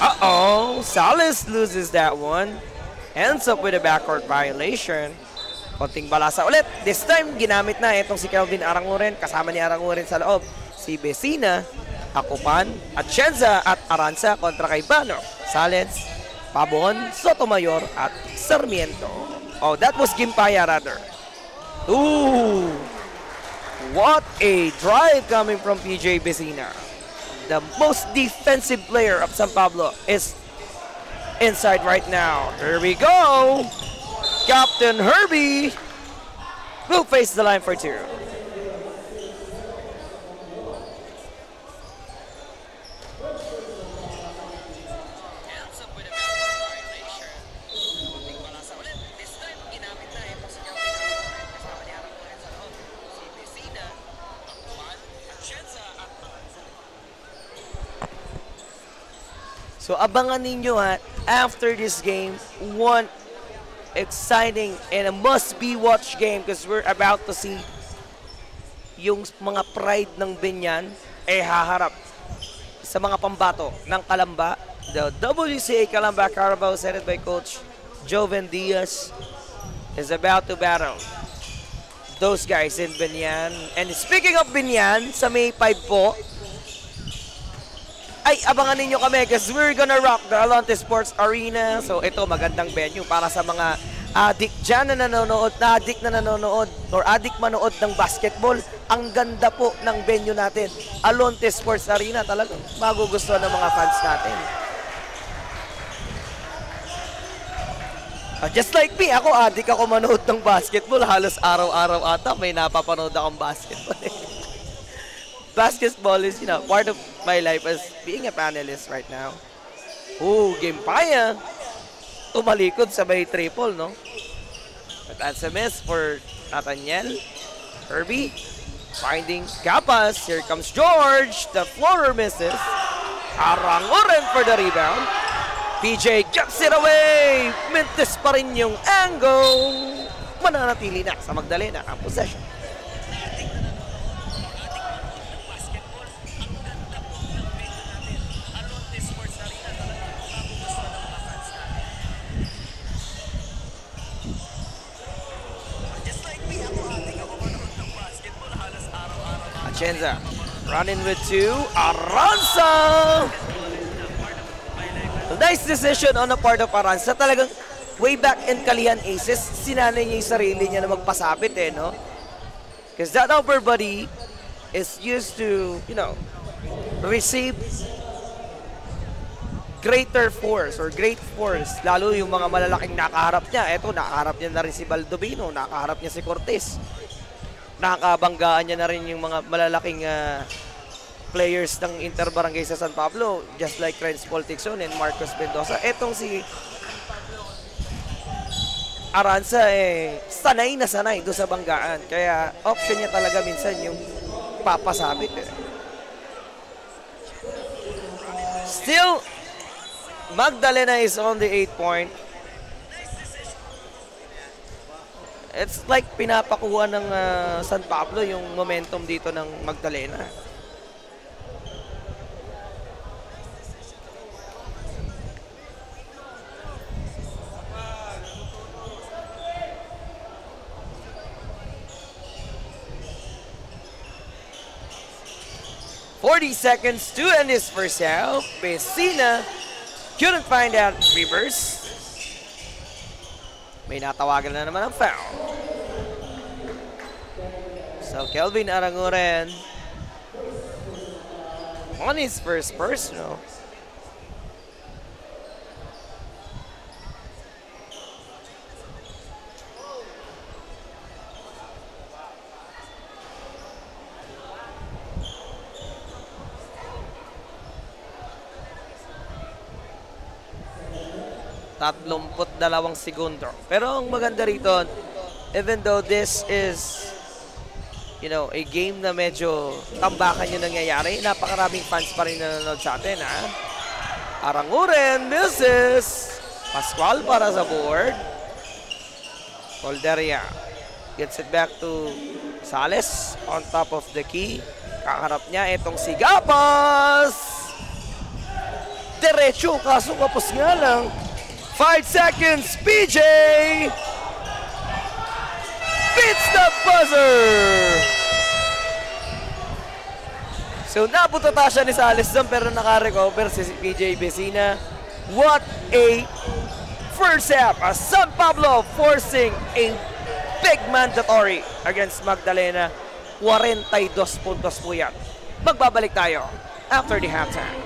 Speaker 6: Uh-oh, Salas loses that one. Ends up with a backcourt violation. Konting balasa ulit. This time, ginamit na itong si Kelvin Aranguren. Kasama ni Aranguren sa loob. Si Besina, Akupan, Atienza at Aranza kontra kay Bano, Salens, Pabon, Sotomayor at Sarmiento. Oh, that was Gimpaya rather. Ooh! What a drive coming from PJ Besina. The most defensive player of San Pablo is inside right now. Here we go. Captain Herbie will face the line for 2. So abangan ninyo after this game, one exciting and a must-be watch game because we're about to see yung mga pride ng Binyan haharap sa mga pambato ng Kalamba. The WCA Kalamba Carabao, headed by Coach Joven Diaz, is about to battle those guys in Binyan. And speaking of Binyan, sa May 5 po, ay abangan ninyo kami because we're gonna rock the Alonte Sports Arena. So ito, magandang venue para sa mga adik dyan na nanonood, or adik manood ng basketball. Ang ganda po ng venue natin, Alonte Sports Arena. Talagang magugustuhan ng mga fans natin. Just like me, ako adik ako manood ng basketball. Halos araw-araw ata may napapanood akong basketball. Basketball is, you know, part of my life as being a panelist right now. Ooh, game paya. Tumalikod sabay triple, no? But that's a miss for Nathaniel. Herbie finding Capas. Here comes George. The floater misses. Aranguren for the rebound. PJ gets it away. Mintis pa rin yung angle. Mananatili na sa Magdalena ang possession. Atienza running with two. Aranza! Nice decision on the part of Aranza. Talagang way back in Kalihan Aces, sinanay niya yung sarili niya na magpasabit no? Because that upper body is used to, you know, receive greater force or great force. Lalo yung mga malalaking nakaharap niya. Eto, nakaharap niya na rin si Baldovino, nakaharap niya si Cortez. Nakakabanggaan niya na rin yung mga malalaking players ng Interbarangay sa San Pablo, just like Renz Paul Tixon and Marcos Mendoza. Etong si Aranza, sanay na sanay doon sa banggaan. Kaya option niya talaga minsan yung papasabit. Still, Magdalena is on the 8-point. It's like pinapakuha ng San Pablo yung momentum dito ng Magdalena. 40 seconds to end this first half. Pesina couldn't find out Rivers. May natawagan na naman ang foul. So Kelvin Aranguren on his first personal. Tatlumput 2 segundo. Pero ang maganda rito, even though this is, you know, a game na medyo tambakan yung nangyayari, napakaraming fans pa rin nanonood sa atin, ha? Aranguren misses. Pascual para sa board. Colderia gets it back to Sales on top of the key. Kaharap niya itong si Gapas. Diretso, kaso kapos nga lang. 5 seconds, PJ beats the buzzer. So naputata siya ni Sales doon pero naka-recover si PJ Pesina. What a first half as San Pablo forcing a big mandatory against Magdalena. 42 puntos po yan. Magbabalik tayo after the halftime.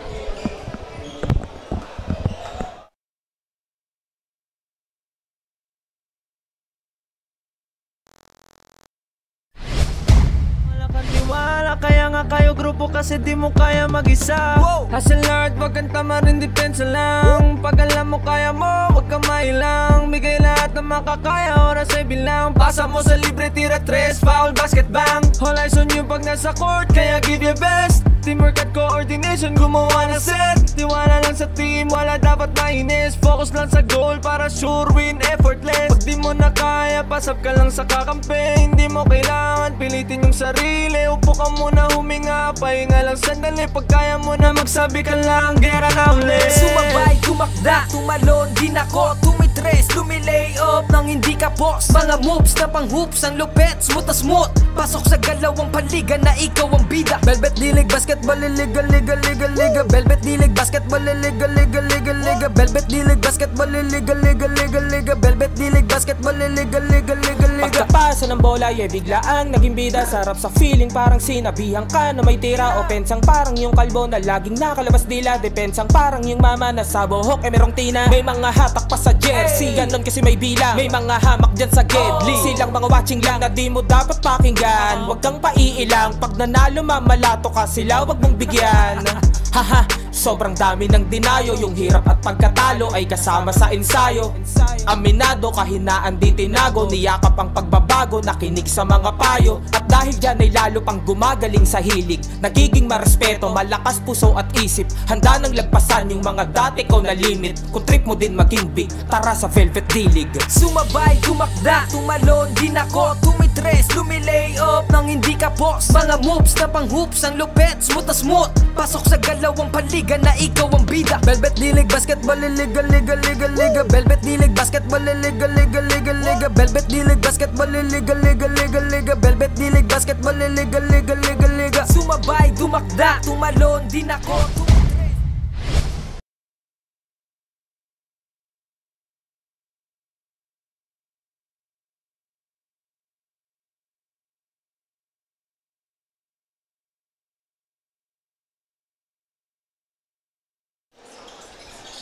Speaker 5: Kaya nga kayo grupo kasi di mo kaya mag-isa. Hustle hard, wag kang tama rin, depensa lang. Pag alam mo kaya mo, wag kang mailang. Bigay lahat ng makakaya, oras ay bilang. Pasa mo sa libre, tira 3, foul, basket bang. All eyes on you pag nasa court, kaya give your best. Teamwork at coordination, gumawa ng set. Tiwala lang sa team, wala dapat mainis. Focus lang sa goal para sure win, effortless. Pag di mo na kaya, pasap ka lang sa kakampi. Hindi mo kailangan pilitin yung sarili. Upo ka muna, huminga, pahinga lang sandali. Pag kaya mo na magsabi ka lang, gera na ulit.
Speaker 2: Sumabay, tumakda, tumalon, din ako tumitres, lumilay up nang hindi ka post. Mga moves na pang hoops, ang lupet, smooth na smooth. Pasok sa galawang panliga na ikaw ang bida. Velvet dilig, basketball, liga, liga, liga, liga. Velvet dilig, basketball, liga, liga, liga, liga. Velvet dilig, basketball, liga, liga, liga, liga. Velvet dilig, basketball, liga, liga, liga, liga.
Speaker 4: Pagkapasa ng bola, biglaang naging bida. Sarap sa feeling, parang sinabihan ka na may tira. Opensang parang yung kalbo na laging nakalabas dila. Depensang parang yung mama na sa buhok merong tina. May mga hatak pa sa jersey, ganon kasi may bilang. May mga hamak dyan sa gedli, silang mga watching lang na di mo dapat pakinggan. Huwag kang paiilang, pag nanalo mamalato ka sila, wag mong bigyan. Haha, sobrang dami ng dinayo. Yung hirap at pagkatalo ay kasama sa ensayo. Aminado, kahinaan di tinago. Niyakap ang pagbabago, nakinig sa mga payo. At dahil dyan ay lalo pang gumagaling sa hilig. Nagiging marespeto, malakas puso at isip. Handa nang lagpasan yung mga dati ko na limit. Kung trip mo din maging big, tara sa Velvet Dilig.
Speaker 2: Sumabay, tumakda, tumalon, din ako tumitres, lumilay up nang hindi ka post. Mga moves na pang hoops, ang lupet, smooth na smooth. Pasok sa galawang panliga na ikaw ang bida. Velvet dilig, basketball, liga, liga, liga, liga. Velvet dilig, basketball, liga, liga, liga, liga. Velvet dilig, basketball, liga, liga, liga, liga. Velvet dilig, basketball, liga, liga, liga, liga. Sumabay, tumakda, tumalon, din ako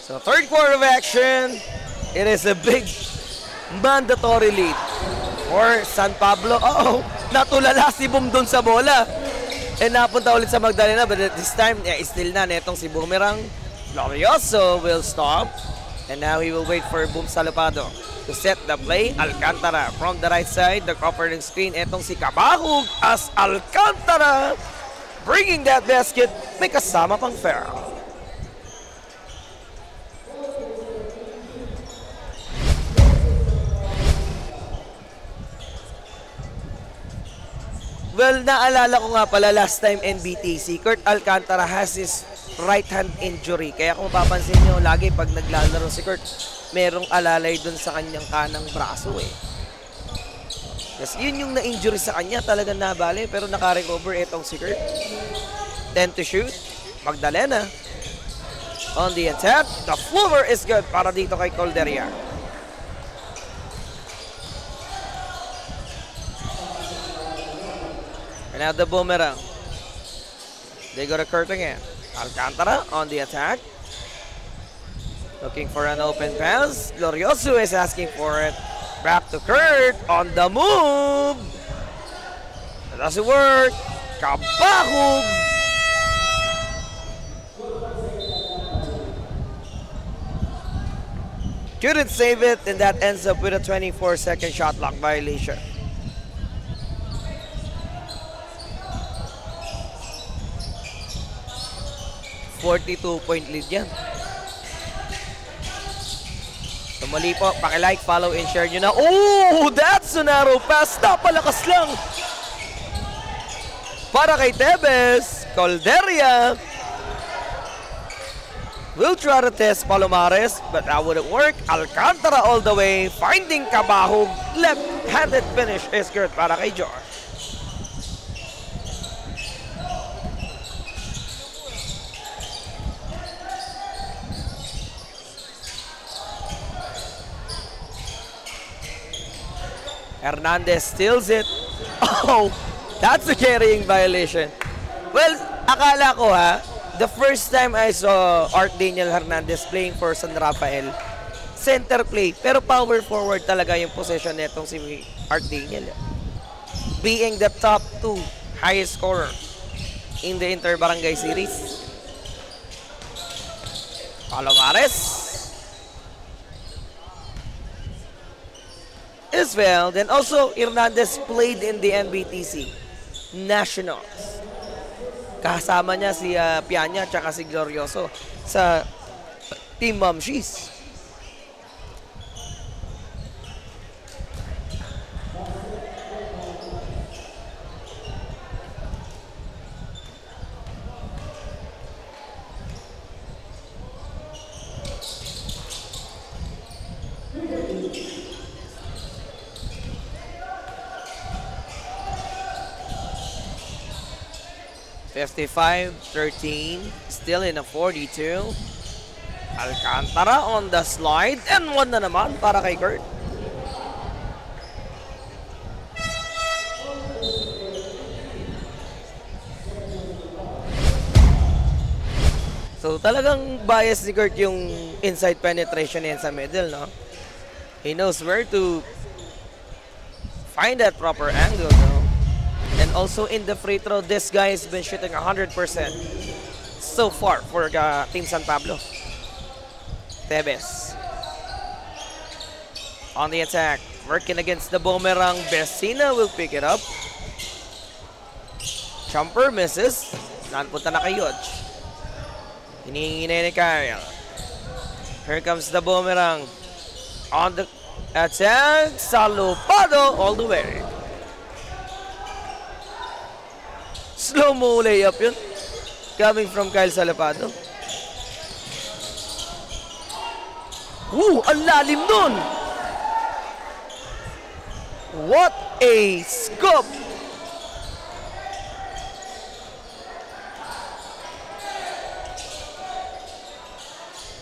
Speaker 6: So third quarter of action, it is a big mandatory lead for San Pablo. Uh-oh, natulala si Boom dun sa bola. And napunta ulit sa Magdalena, but this time, still na netong si Boomerang. Glorioso will stop. And now he will wait for Boom Salopado to set the play. Alcantara from the right side, the covering screen. Etong si Kabahug as Alcantara bringing that basket. May kasama pang foul. Well, naalala ko nga pala last time NBTC, Kurt Alcantara has his right hand injury. Kaya kung mapapansin nyo, lagi pag naglalaro si Kurt, merong alalay dun sa kanyang kanang braso eh. Kasi yun yung na-injury sa kanya, talagang nabali, pero naka-recover itong si Kurt. 10 to shoot, Magdalena. On the attack, the floor is good para dito kay Calderia. And now the Boomerang. They go to Kurt again. Alcantara on the attack. Looking for an open pass. Glorioso is asking for it. Back to Kurt on the move. That doesn't work. Kabahug. Couldn't save it, and that ends up with a 24-second shot clock violation. .42 lead yan. So mali po, pakilike, follow, and share nyo na. Oh, that's a narrow pass. Napalakas lang. Para kay Tebes, Calderia will try to test Palomares, but that wouldn't work. Alcantara all the way, finding Kabahug. Left-handed finish is good para kay George. Hernandez steals it. Oh, that's a carrying violation. Well, akala ko the first time I saw Art Daniel Hernandez playing for San Rafael, center play, pero power forward talaga yung possession netong si Art Daniel. Being the top 2 highest scorer in the Inter-Barangay Series. Palomares. As well, then also Hernandez played in the NBTC Nationals. Kasama niya si Pianya at saka si Glorioso sa Team Mamshies. $55-13, still in a 42. Alcantara on the slide, and one na naman para kay Kurt. So talagang bias ni Kurt yung inside penetration niya sa middle, no? He knows where to find that proper angle, no? And also in the free throw, this guy has been shooting 100% so far for Team San Pablo. Tebes on the attack, working against the boomerang. Besina will pick it up. Jumper misses. Nanpunta na kay Yodge. Hinihingi na ni Kyle. Here comes the boomerang on the attack. Salupado all the way. Slow-mo layup yun. Coming from Kyle Salupado. Ang lalim nun! What a scoop!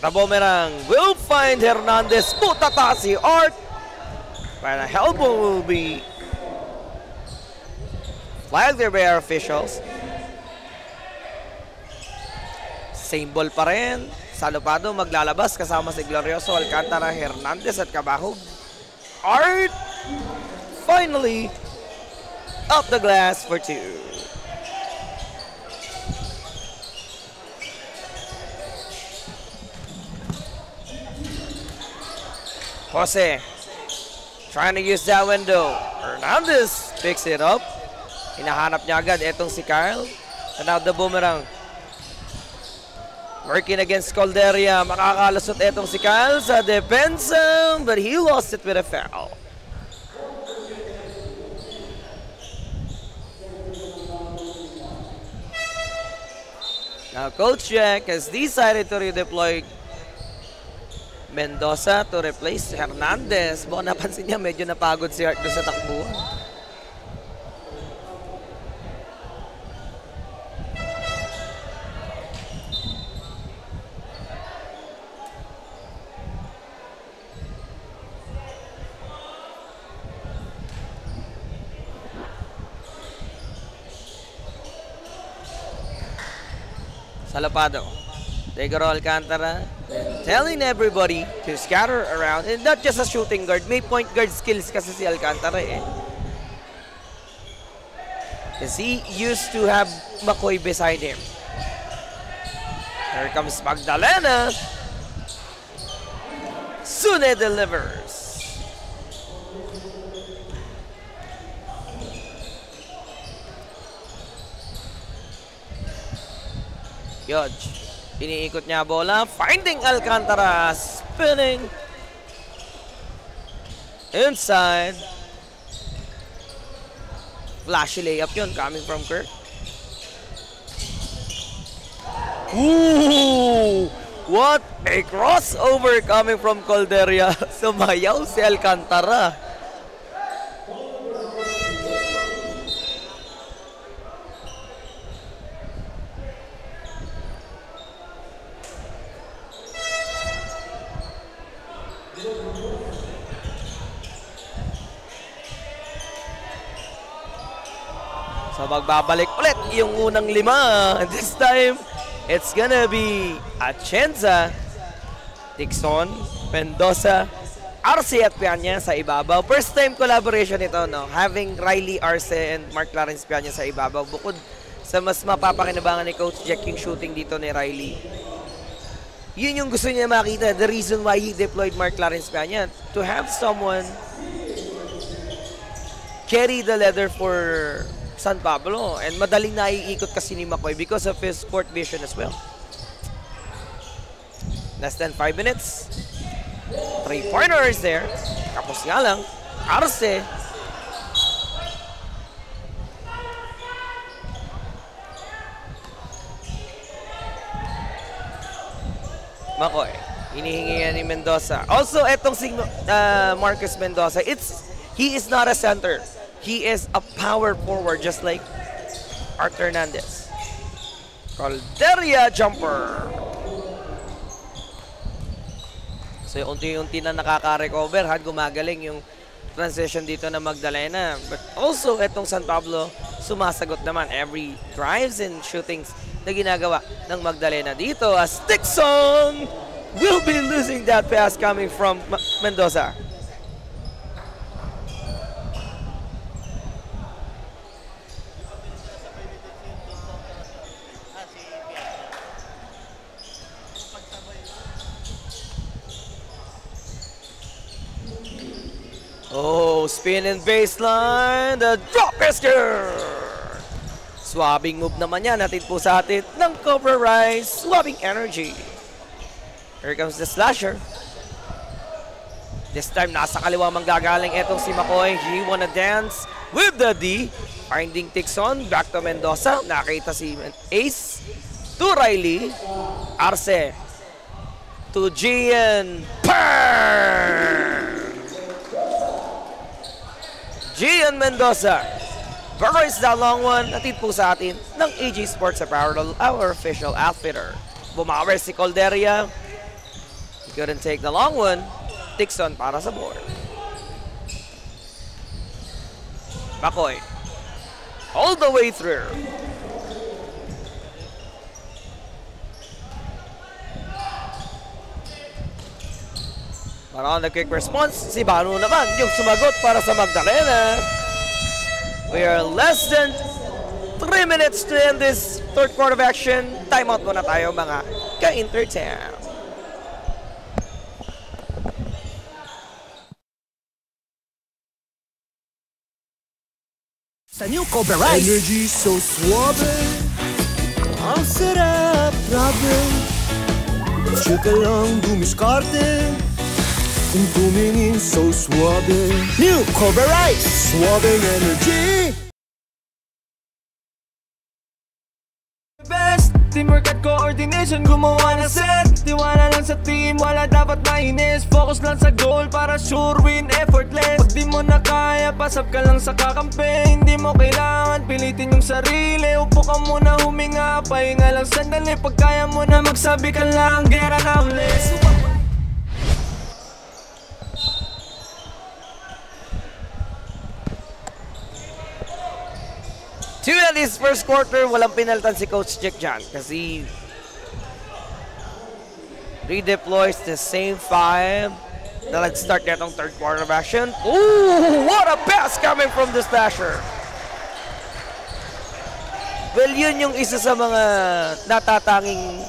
Speaker 6: The boomerang will find Hernandez. Putata si Art. But a elbow will be flagged there by our officials. Same ball pa rin. Salupado maglalabas kasama si Glorioso, Alcantara, Hernandez at Cabahog. Art finally up the glass for two. Jose trying to use that window. Hernandez picks it up. Hinahanap niya agad etong si Kyle. And now the boomerang. Working against Calderia. Makakalusot etong si Kyle sa depensa, but he lost it with a foul. Now Coach Jack has decided to redeploy Mendoza to replace Hernandez. Baka napansin niya medyo napagod si Art doon sa takbuhan. Salupado. Tegoro Alcantara telling everybody to scatter around, and not just a shooting guard, may point guard skills kasi si Alcantara eh. Because he used to have McCoy beside him. Here comes Magdalena. Sune delivers. Yodge, iniikot niya bola, finding Alcantara, spinning inside. Flashy layup yun, coming from Kirk. Ooh! What a crossover coming from Calderia. Sumayaw si Alcantara. So magbabalik ulit yung unang lima. This time, it's gonna be Atienza, Dixon, Mendoza, Arce at Pianya sa ibabaw. First time collaboration ito, no? Having Riley, Arce, and Mark Clarence Pianya sa ibabaw. Bukod sa mas mapapakinabangan ni Coach Jack yung shooting dito ni Riley. Yun yung gusto niya makita. The reason why he deployed Mark Clarence Pianya. To have someone carry the leather for San Pablo. And madaling naiikot kasi ni McCoy because of his court vision as well. Less than 5 minutes. 3-pointers there. Tapos nga lang, Arce. McCoy. Hinihingi yan ni Mendoza. Also, etong si Marcus Mendoza, he is not a center. He is a power forward just like Art Hernandez. Calderia jumper. So, unti-unti na nakaka-recover. Gumagaling yung transition dito na Magdalena. But also, etong San Pablo, sumasagot naman every drives and shootings na ginagawa ng Magdalena dito as Dixon will be losing that pass coming from Mendoza. Oh, spin and baseline, the drop basket! Swabbing move naman yan, natin po sa atin ng Cobra Rise, swabbing energy. Here comes the slasher. This time, nasa kaliwa manggagaling etong si McCoy. He wanna dance with the D. Finding Tixon, back to Mendoza. Nakita si Ace. To Riley. Arce. To Gian. Gian Mendoza. Burrows that long one. Natid po sa atin ng AG Sports Apparel, our official outfitter. Bumawer si Calderia. Couldn't take the long one. Dixon para sa board. McCoy. All the way through. Para on the quick response, si Banu naman yung sumagot para sa Magdalena. We are less than 3 minutes to end this third quarter of action. Timeout muna tayo mga ka-Intertown.
Speaker 3: Sa new Cobra Rise.
Speaker 5: Energy so suave. Ang sarap, grabe. Tsaka lang dumiskarte. Kung tumingin so suave.
Speaker 3: New Cobra Rise.
Speaker 5: Suaveng energy. Best teamwork at coordination, gumawa ng set. Tiwala lang sa team, wala dapat mainis. Focus lang sa goal para sure win, effortless. Pag di mo na kaya, pasap ka lang sa kakampi. Hindi mo kailangan pilitin yung sarili. Upo ka muna, huminga, pahinga lang sandali. Pag kaya mo na magsabi ka lang, get accomplished.
Speaker 6: To end this first quarter, walang pinaltan si Coach Jack Jan kasi redeploys the same 5 na nag-start netong third quarter of action. Ooh, what a pass coming from the slasher! Well, yun yung isa sa mga natatanging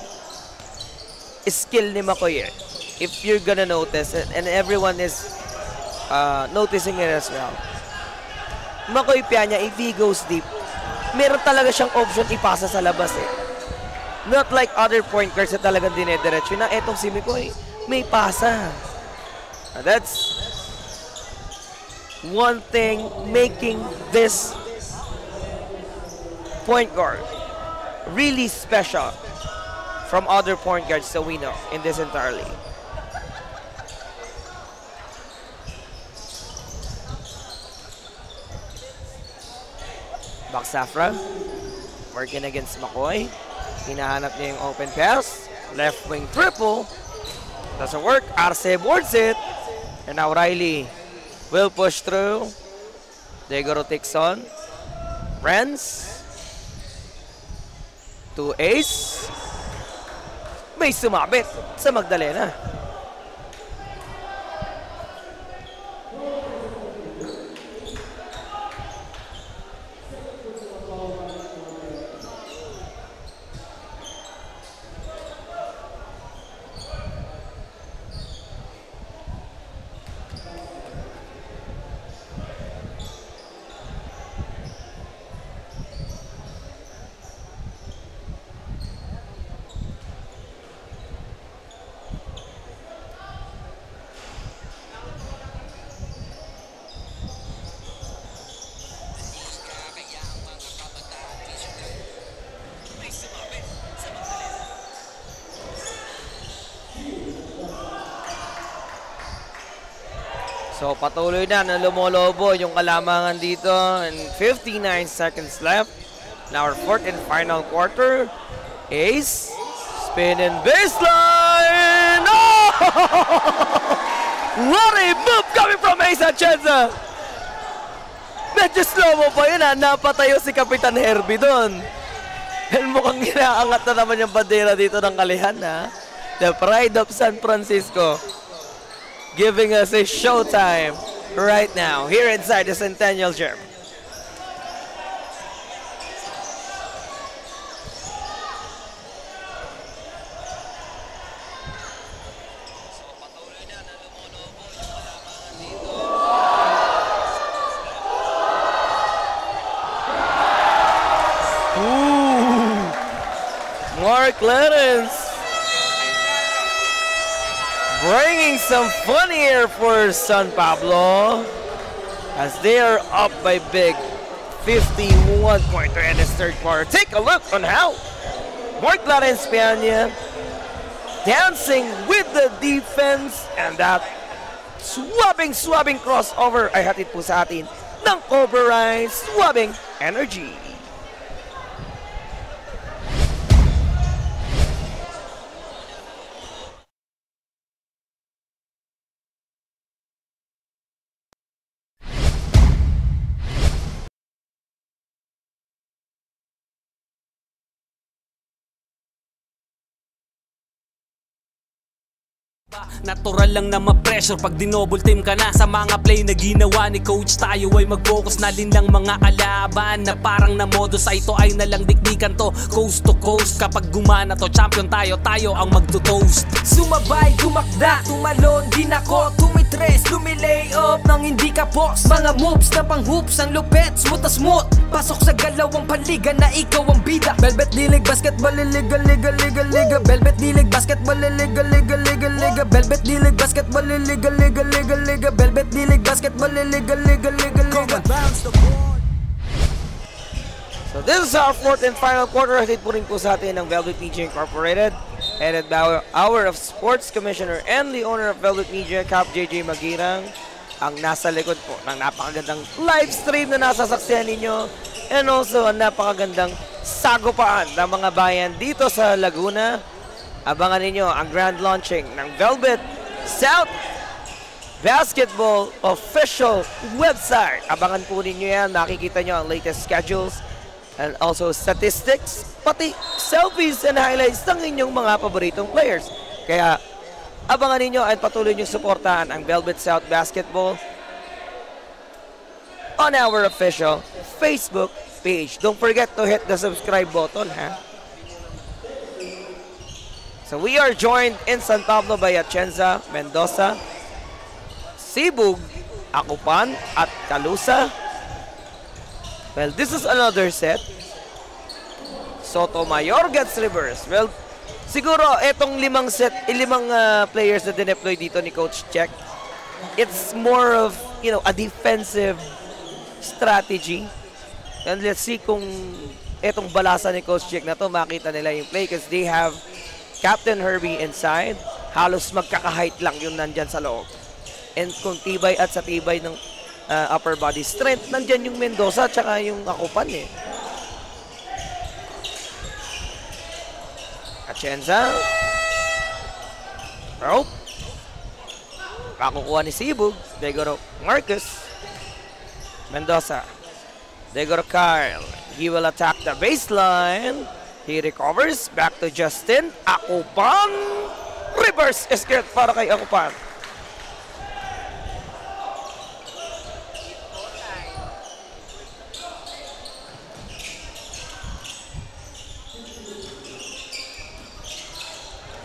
Speaker 6: skill ni McCoy. If you're gonna notice, and everyone is noticing it as well. McCoy Piana, if he goes deep, meron talaga siyang option ipasa sa labas eh. Not like other point guards na talagang dinediretso na etong si McCoy, may pasa. That's one thing making this point guard really special from other point guards that we know in this entire league. Baksafra, working against McCoy. Hinahanap niya yung open pass. Left wing triple. Doesn't work. Arce boards it. And now Riley will push through. They go to Tixon. Renz. To Ace. May sumabit sa Magdalena. So patuloy na lumolobo yung kalamangan dito and 59 seconds left in our fourth and final quarter. Ace, spin and baseline! Oh! What a move coming from Ace Atienza! Medyo slow mo pa yun ha, napatayo si Kapitan Herbie doon. And mukhang inaangat na naman yung bandera dito ng Kalihan ha. The pride of San Francisco giving us a showtime right now here inside the Centennial Gym. Mark Clarence bringing some fun here for San Pablo as they are up by big 51 pointer in this third quarter. Take a look on how Mark Clarence Peña dancing with the defense and that swabbing crossover ay hatid po sa atin ng Cobra Rise swabbing energy.
Speaker 1: Natural lang na ma-pressure pag dinouble team ka na. Sa mga play na ginawa ni coach, tayo ay mag-focus na din ng mga kalaban na parang na modus ay ito ay nalang dikdikan to coast to coast. Kapag gumana to champion tayo, tayo ang magto-toast.
Speaker 2: Sumabay, gumakda, tumalon din ako, tumitres, lumilay up nang hindi ka post. Mga moves na pang hoops, ang lupet, smooth na smooth. Pasok sa galawang panliga na ikaw ang bida. Velvet dilig, basketball, liga, liga, liga, liga. Velvet dilig, basketball, liga, liga, liga, liga. Velvet dilig, basketball, liga, liga, liga, liga. Velvet dilig, basketball, liga, liga, liga, liga.
Speaker 6: So this is our fourth and final quarter. Hatid po rin po sa atin ng Velvet Media Incorporated, headed by our of Sports Commissioner and the owner of Velvet Media, Cap JJ Magirang, ang nasa likod po ng napakagandang live stream na nasasaksihan ninyo, and also ang napakagandang sagupaan ng mga bayan dito sa Laguna. Abangan ninyo ang grand launching ng Velvet South Basketball official website. Abangan po ninyo yan. Makikita nyo ang latest schedules and also statistics, pati selfies and highlights ng inyong mga paboritong players. Kaya abangan ninyo at patuloy nyo suportahan ang Velvet South Basketball on our official Facebook page. Don't forget to hit the subscribe button, ha? So we are joined in San Pablo by Atienza, Mendoza, Sibug, Akupan, at Calusa. Well, this is another set. Sotomayor gets reverse. Well, siguro etong limang players na dineploy dito ni Coach Check, it's more of, you know, a defensive strategy. And let's see kung etong balasa ni Coach Check na to makita nila yung play because they have Captain Herbie inside. Halos magkaka-height lang yung nandyan sa loob. And kung tibay at sa tibay ng upper body strength, nandyan yung Mendoza at saka yung Akupan eh. Atienza. Rope. Kakukuha ni Sibug. They go to Marcus. Mendoza. They go to Kyle. He will attack the baseline. He recovers. Back to Justin. Akupan. Reverse skirt para kay Akupan.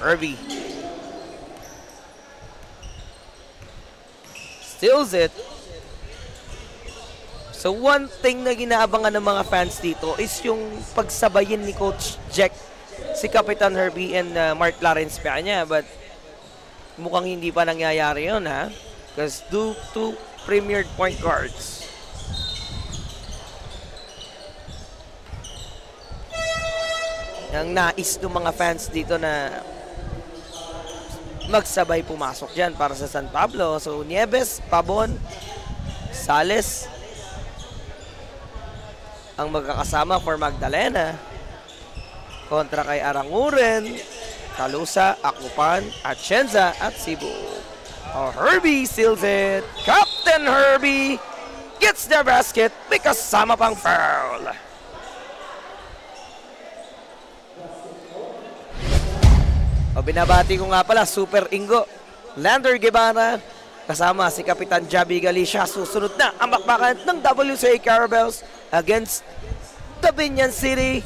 Speaker 6: Herbie. Steals it. So one thing na ginaabangan ng mga fans dito is yung pagsabayin ni Coach Jack si Kapitan Herbie and Mark Clarence Peña, but mukhang hindi pa nangyayari yun, ha? Because two premiered point guards. Ang nais ng mga fans dito na magsabay pumasok dyan para sa San Pablo. So, Nieves, Pabon, Sales ang magkakasama for Magdalena kontra kay Aranguren, Talusa, Akupan, Atienza at Cebu. Herbie seals it. Captain Herbie gets the basket. May kasama pang foul. Binabati ko nga pala, Super Ingo, Lander Guevara, kasama si Kapitan Javi Galicia. Susunod na ang bakbakan ng WCA Carabels against the Binyan City.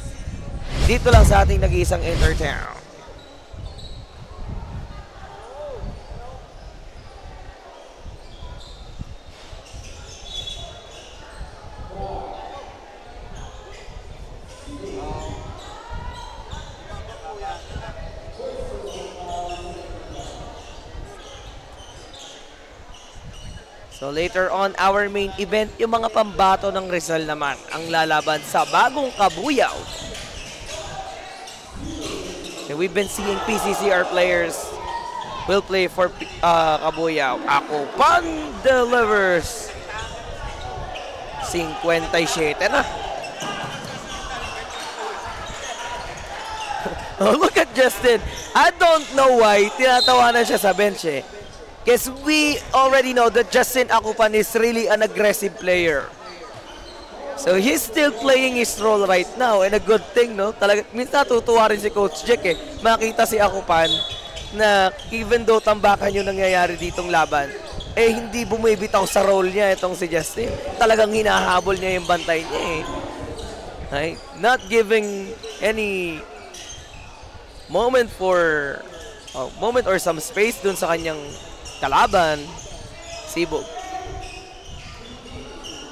Speaker 6: Dito lang sa ating nag-iisang Intertown. So later on, our main event, yung mga pambato ng Rizal naman ang lalaban sa bagong Kabuyaw. And we've been seeing PCCR players will play for Kabuyaw. Akupan delivers. 57 na. Oh, look at Justin. I don't know why tinatawanan siya sa bench eh. Because we already know that Justin Akupan is really an aggressive player. So he's still playing his role right now, and a good thing, no? Talaga, minsan natutuwa rin si Coach Jack eh. Makita si Akupan na even though tambakan yung nangyayari ditong laban, eh hindi bumibitaw sa role niya itong si Justin. Talagang hinahabol niya yung bantay niya eh. Right? Not giving any moment or some space dun sa kanyang kalaban. Sibog.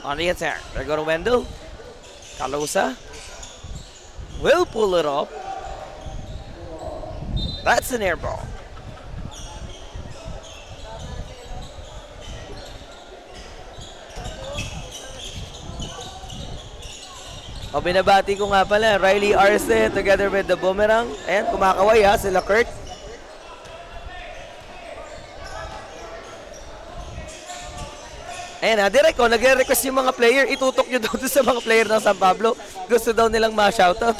Speaker 6: On the attack. They're going to Wendell. Talusa will pull it off. That's an air ball. O, binabati ko nga pala, Riley Arce together with the Boomerang. Ayan, kumakaway ha, sila Kurt. Ayan ha, direct ko, nagre-request yung mga player, itutok nyo daw sa mga player ng San Pablo. Gusto daw nilang ma-shoutout.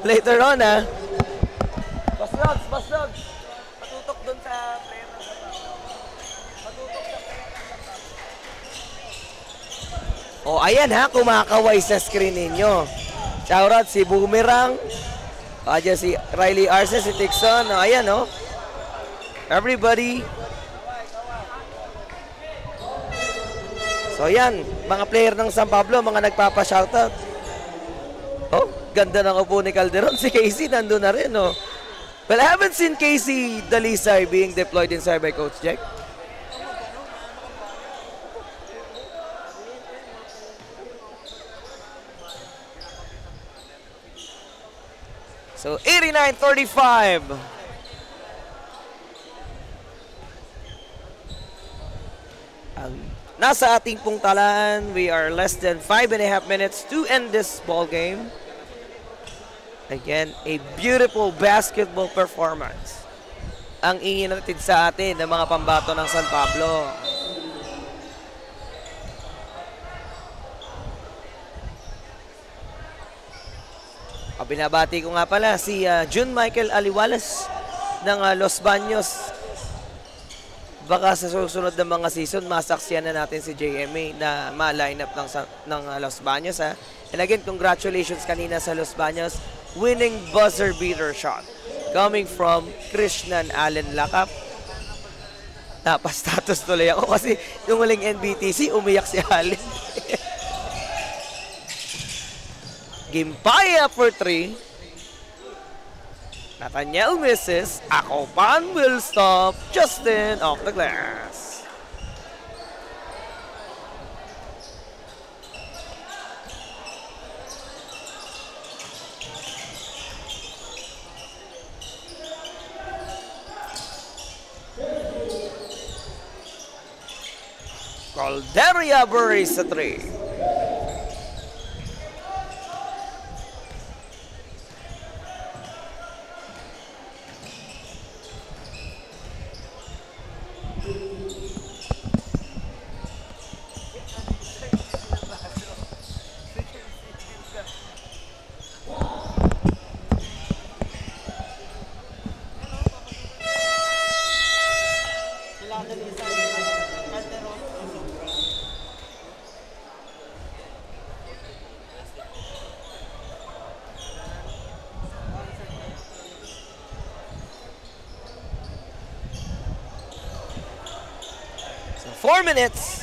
Speaker 6: Later on ha. Baslogs! Patutok doon sa player ng San Pablo. Patutok sa player ng San Pablo. O, ayan ha, kumakaway sa screen ninyo. Shoutout si Boomerang. Ayan si Riley Arce, si Tixon. O, ayan o. Everybody. So yan, mga player ng San Pablo, mga nagpapa-shoutout. Oh, ganda ng upo ni Calderon. Si Casey nandun na rin, oh. Well, I haven't seen Casey Dalisay being deployed inside by Coach Jack. So, 89-35. Nasa ating pong talaan, we are less than 5.5 minutes to end this ball game. Again, a beautiful basketball performance ang ininatid sa atin ng mga pambato ng San Pablo. Binabati ko nga pala si June Michael Aliwales ng Los Baños. Baka sa susunod na mga season, masaksiyan na natin si JMA na ma-line up ng Los Baños. Ha? And again, congratulations kanina sa Los Baños. Winning buzzer beater shot coming from Krishnan Allen Lakap. Napastatus tuloy ako kasi yung huling NBTC, umiyak si Allen. Gimpaya for 3. Nathaniel misses. Akupan will stop. Justin off the glass. Calderia buries sa 3. So 4 minutes.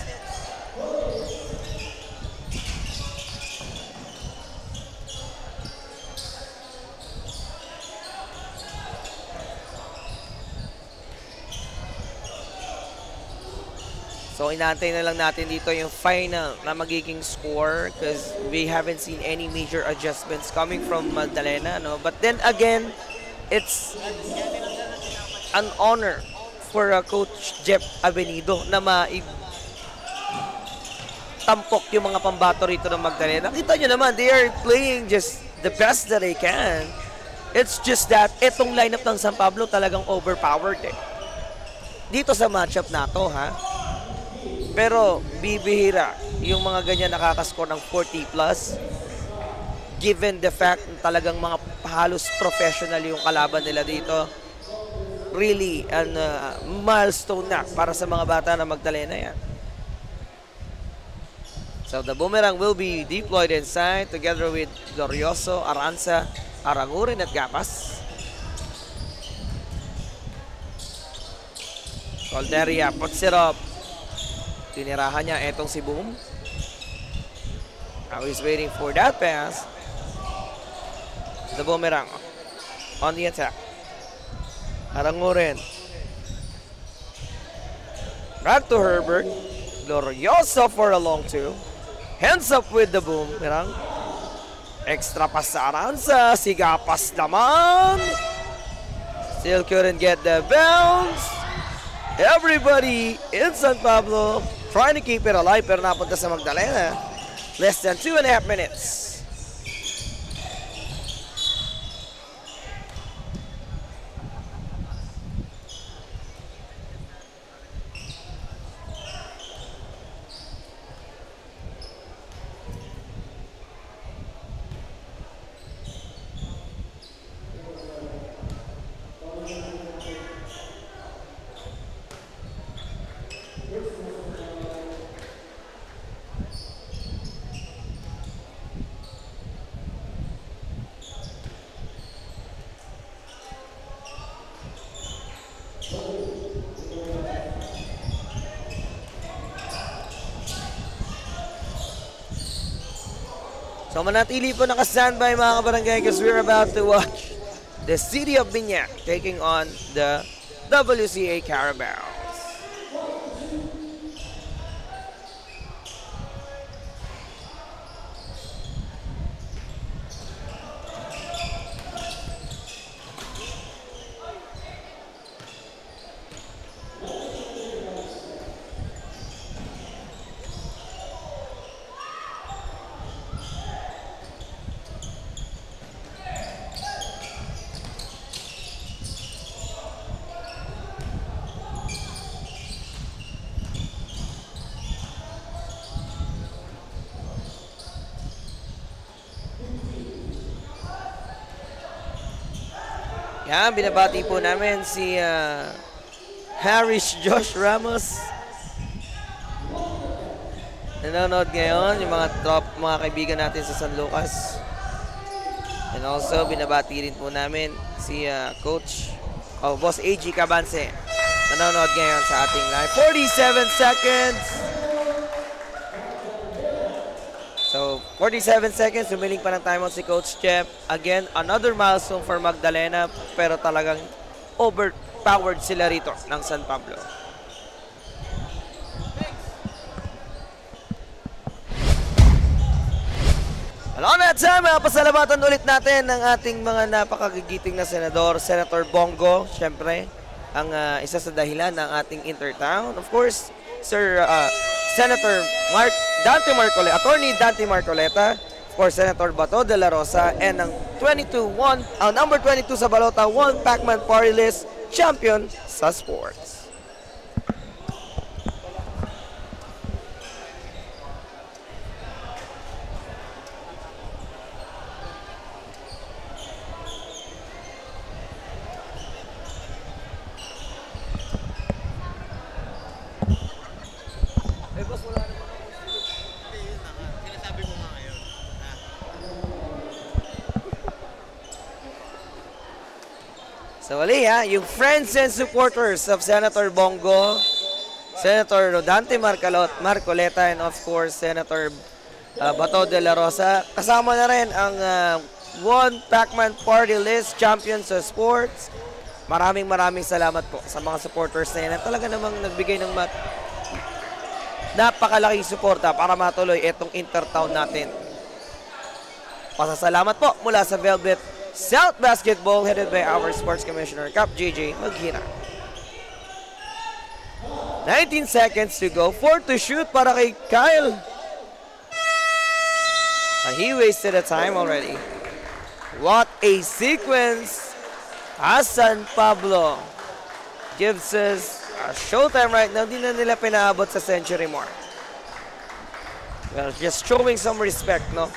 Speaker 6: So inaantay na lang natin dito yung final na magiging score because we haven't seen any major adjustments coming from Magdalena, no? But then again, it's an honor for Coach Jeff Avenido na tampok yung mga pambato rito ng Magdalena. Kita nyo naman, they are playing just the best that they can. It's just that itong lineup ng San Pablo talagang overpowered eh. Dito sa matchup na to, ha? Pero bibihira yung mga ganyan nakakascore ng 40 plus given the fact na talagang mga halos professional yung kalaban nila dito. Really an milestone na para sa mga bata na Magdalena yan. So the boomerang will be deployed inside together with Glorioso, Aranza, Aranguren at Gapas. Calderia puts it up. Tinirahan niya etong si Boom. Now he's waiting for that pass. The boomerang on the attack. Aranguren. Back to Herbert. Glorioso for a long two. Hands up with the boomerang. Extra pass sa Aranza. Sigapas naman. Still couldn't get the bounce. Everybody in San Pablo trying to keep it alive pero napunta sa Magdalena. Less than 2.5 minutes. So manatili po naka-standby mga kabarangay because we're about to watch the City of Binyac taking on the WCA Carabao. Yan, binabati po namin si Harris Josh Ramos. Nanonood ngayon, yung mga kaibigan natin sa San Lucas. And also, binabati rin po namin si Coach, Boss AG Cabanse. Nanonood ngayon sa ating live. 47 seconds! So, 47 seconds, humiling pa ng timeout si Coach Jeff. Again, another milestone for Magdalena, pero talagang overpowered sila rito ng San Pablo. On that time, pasalamatan ulit natin ng ating mga napakagigiting na senador. Senator Bongo, syempre, ang isa sa dahilan ng ating Intertown. Of course, Sir Senator Dante Marcoleta, Attorney Dante Marcoleta, for Senator Bato de la Rosa, and ang number 22 sa balota, Pacman Party List champion sa sports. So wali ha, yung friends and supporters of Senator Bongo, Senator Rodante Marcoleta, and of course Senator Bato de la Rosa. Kasama na rin ang One Pacman Party List Champions of Sports. Maraming salamat po sa mga supporters na yan. At talaga namang nagbigay ng napakalaking suporta para matuloy itong Intertown natin. Pasasalamat po mula sa Velvet South Basketball headed by our Sports Commissioner, Cap JJ Maghira. 19 seconds to go. 4 to shoot para kay Kyle. He wasted the time already. What a sequence. San Pablo gives us a showtime right now. Hindi na nila pinaabot sa century mark. Well, just showing some respect, no?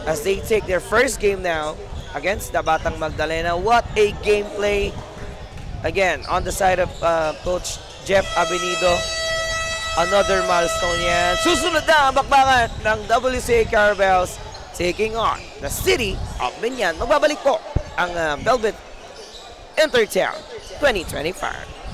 Speaker 6: As they take their first game now against the Batang Magdalena. What a gameplay. Again, on the side of Coach Jeff Abenido. Another milestone yan. Susunod na ang bakbakan ng WCA Carabels taking on the City of Binyan. Magbabalik po ang Velvet Intertown 2025.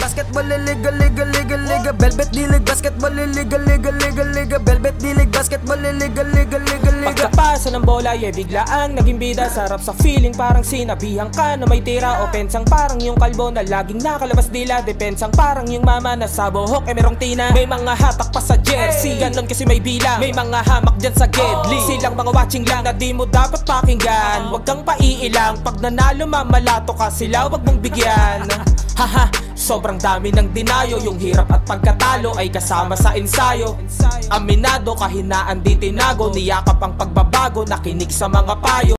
Speaker 2: Basketball liga Velvet D-League basketball liga Velvet D-League basketball liga
Speaker 4: Pagkapasa ng bola, biglaang naging bida. Sarap sa feeling parang sinabihan ka na may tira. Opensang parang yung kalbo na laging nakalabas dila. Depensang parang yung mama na sa buhok merong tina. May mga hatak pa sa jersey, ganon kasi may bilang. May mga hamak dyan sa gedli. Silang mga watching lang na di mo dapat pakinggan. Huwag kang paiilang, pag nanalo mamalato ka sila, huwag mong bigyan. Haha, sobrang dami ng dinayo. Yung hirap at pagkatalo ay kasama sa ensayo. Aminado, kahinaan di tinago. Niyakap ang pagbabago, nakinig sa mga payo.